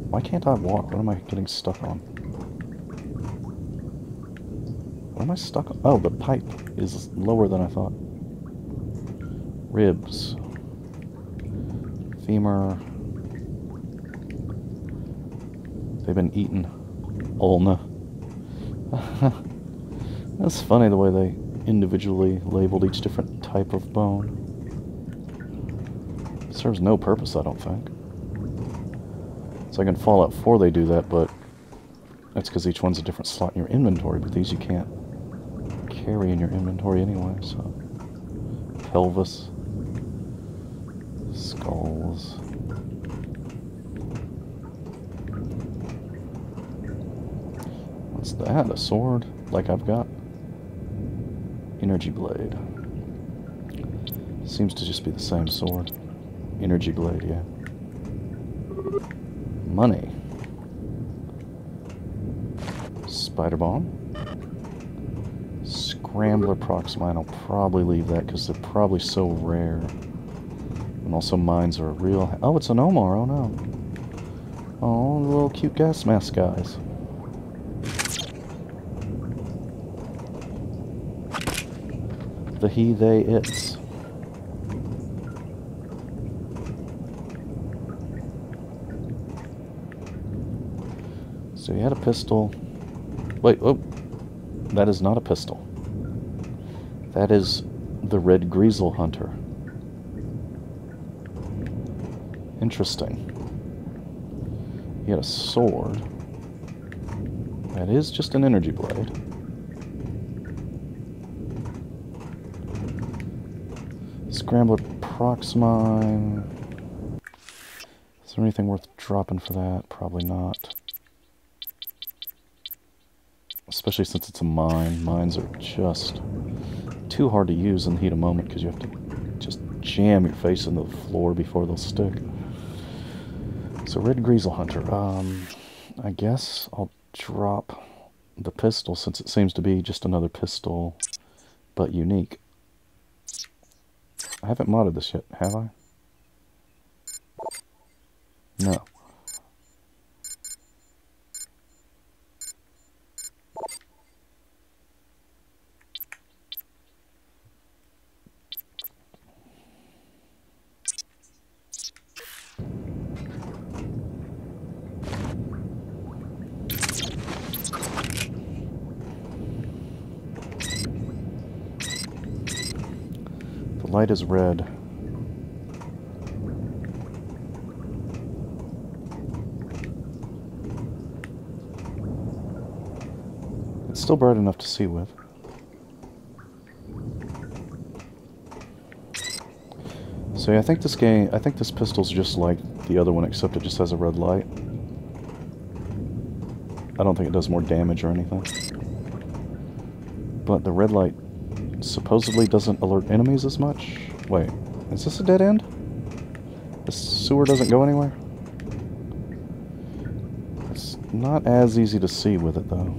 Why can't I walk? What am I getting stuck on? What am I stuck on? Oh, the pipe is lower than I thought. Ribs. Femur. They've been eaten. Ulna. That's funny the way they individually labeled each different type of bone. It serves no purpose, I don't think. So like in Fallout 4 they do that, but that's because each one's a different slot in your inventory, but these you can't carry in your inventory anyway, so... Pelvis. Skulls. What's that? A sword? Like I've got. Energy blade. Seems to just be the same sword. Energy blade, yeah. Money. Spider bomb. Scrambler Proxmine. I'll probably leave that because they're probably so rare. And also mines are a real... Oh, it's an Omar. Oh no. Oh, the little cute gas mask guys. The he, they, it's. So he had a pistol. Wait, oh. That is not a pistol. That is the Red Greasel Hunter. Interesting. He had a sword. That is just an energy blade. Scrambler Proxmine. Is there anything worth dropping for that? Probably not. Especially since it's a mine. Mines are just too hard to use in the heat of moment because you have to just jam your face into the floor before they'll stick. So Red Greasel Hunter. I guess I'll drop the pistol since it seems to be just another pistol, but unique. I haven't modded this yet, have I? No. light is red. It's still bright enough to see with. So yeah, I think this pistol's just like the other one, except it just has a red light. I don't think it does more damage or anything. But the red light supposedly doesn't alert enemies as much. Wait, is this a dead end? The sewer doesn't go anywhere? It's not as easy to see with it, though.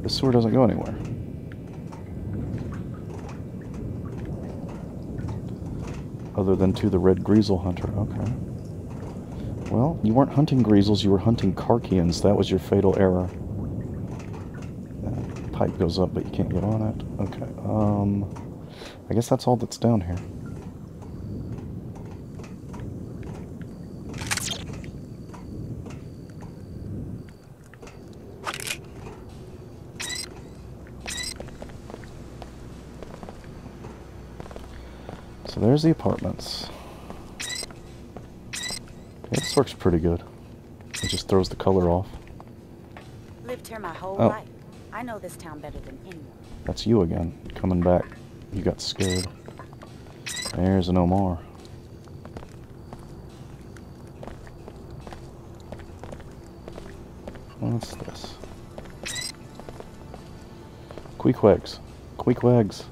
The sewer doesn't go anywhere. Other than to the red Greasel hunter. Okay. Well, you weren't hunting Greasels, you were hunting Karkians. That was your fatal error. That pipe goes up, but you can't get on it. Okay, I guess that's all that's down here. So there's the apartments. Yeah, this works pretty good. It just throws the color off. Lived here my whole Oh. life. I know this town better than anyone. That's you again, coming back. You got scared. There's an Omar. What's this? Queequegs. Queequegs.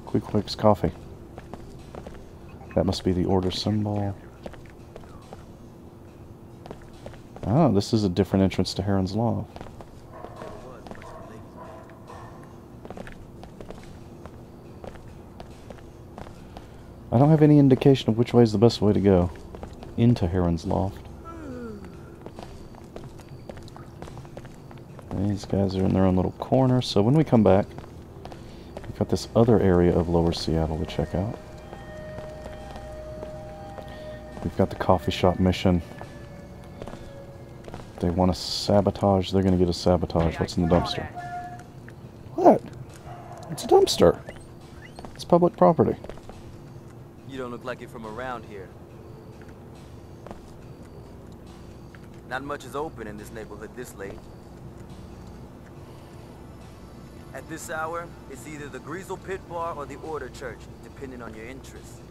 Queequegs coffee. That must be the order symbol. Oh, this is a different entrance to Heron's Law. I don't have any indication of which way is the best way to go into Heron's Loft. These guys are in their own little corner, so when we come back, we've got this other area of Lower Seattle to check out. We've got the coffee shop mission. If they want to sabotage, they're going to get a sabotage. What's in the dumpster? What? It's a dumpster. It's public property. You don't look like you're from around here. Not much is open in this neighborhood this late. At this hour, it's either the Greasel Pit Bar or the Order Church, depending on your interests.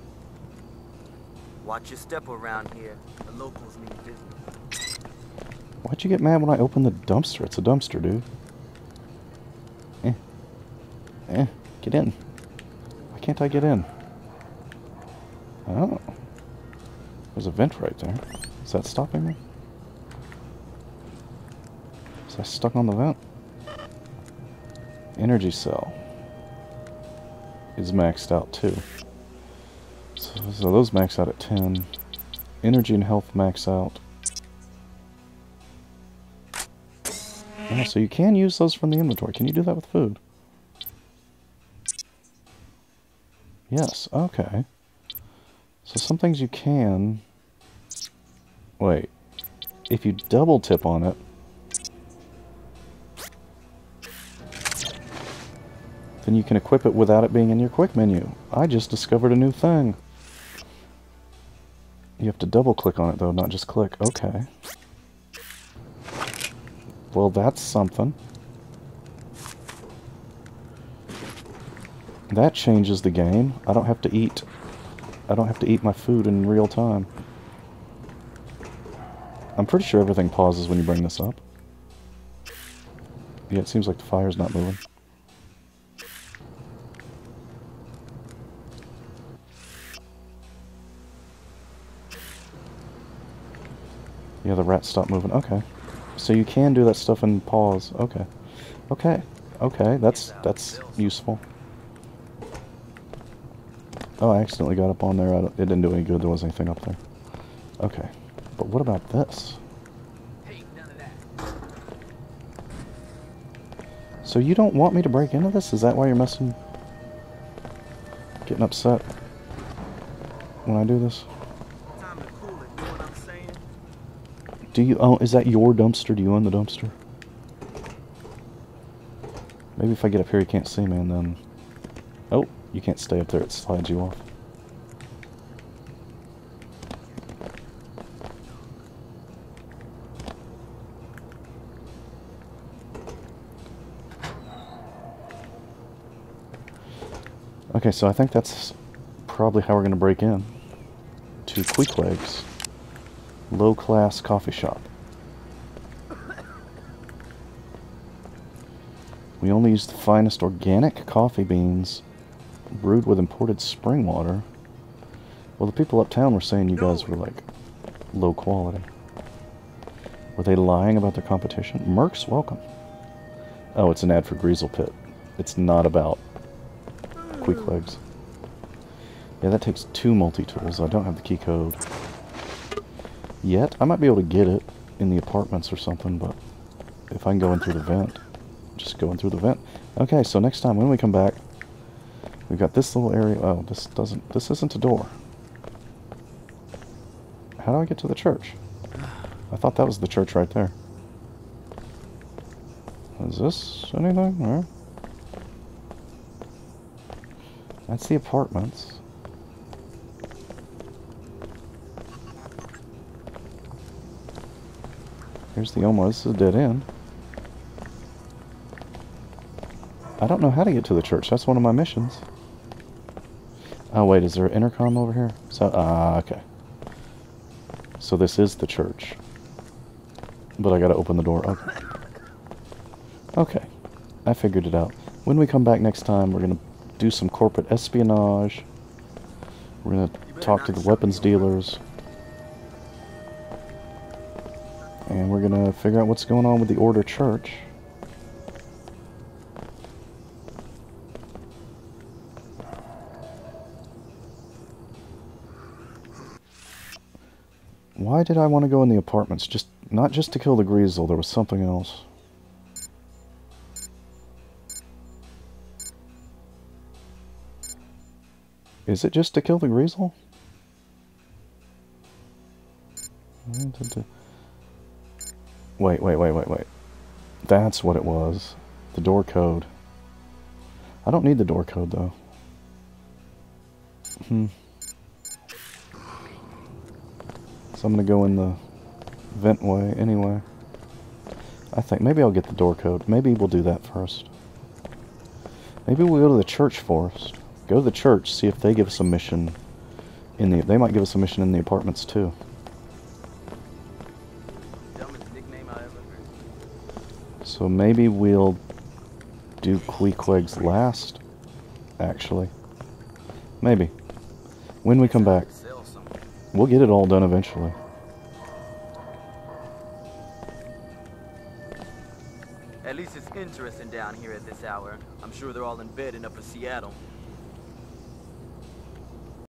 Watch your step around here. The locals mean business. Why'd you get mad when I opened the dumpster? It's a dumpster, dude. Get in. Why can't I get in? Oh. There's a vent right there. Is that stopping me? Is I stuck on the vent? Energy cell is maxed out too. So those max out at 10. Energy and health max out. Oh, so you can use those from the inventory. Can you do that with food? Yes, okay. So some things you can... Wait. If you double tip on it... then you can equip it without it being in your quick menu. I just discovered a new thing. You have to double click on it though, not just click. Okay. Well, that's something. That changes the game. I don't have to eat my food in real time. I'm pretty sure everything pauses when you bring this up. Yeah, it seems like the fire's not moving. Yeah, the rat stopped moving. Okay. So you can do that stuff and pause. Okay. Okay. Okay, that's useful. Oh, I accidentally got up on there. It didn't do any good. There wasn't anything up there. Okay. But what about this? So you don't want me to break into this? Is that why you're messing... getting upset when I do this? Do you own... is that your dumpster? Do you own the dumpster? Maybe if I get up here you can't see me and then... You can't stay up there, it slides you off. Okay, so I think that's probably how we're going to break in to Queequeg's low-class coffee shop. We only use the finest organic coffee beans brewed with imported spring water. Well, the people uptown were saying you guys were, like, low quality. Were they lying about their competition? Mercs, welcome. Oh, it's an ad for Greasel Pit. It's not about Queequeg's. Yeah, that takes 2 multi-tools. I don't have the key code yet. I might be able to get it in the apartments or something, but if I can go in through the vent, just go in through the vent. Okay, so next time when we come back, we've got this little area. Oh, this isn't a door. How do I get to the church? I thought that was the church right there. Is this anything? No. That's the apartments. Here's the Omo. This is a dead end. I don't know how to get to the church. That's one of my missions. Oh, wait. Is there an intercom over here? So, okay. So this is the church. But I gotta open the door. Okay. Okay. I figured it out. When we come back next time, we're gonna do some corporate espionage. We're gonna talk to the weapons dealers. And we're gonna figure out what's going on with the Order Church. Why did I want to go in the apartments? Not just to kill the Greasel, there was something else. Is it just to kill the Greasel? Wait. That's what it was. The door code. I don't need the door code, though. So I'm going to go in the vent way anyway. I think maybe I'll get the door code. Maybe we'll do that first. Maybe we'll go to the church first. Go to the church, see if they give us a mission in the... They might give us a mission in the apartments, too. So maybe we'll do Queequeg's last, actually. Maybe. When we come back. We'll get it all done eventually. At least it's interesting down here at this hour. I'm sure they're all in bed and up for Seattle.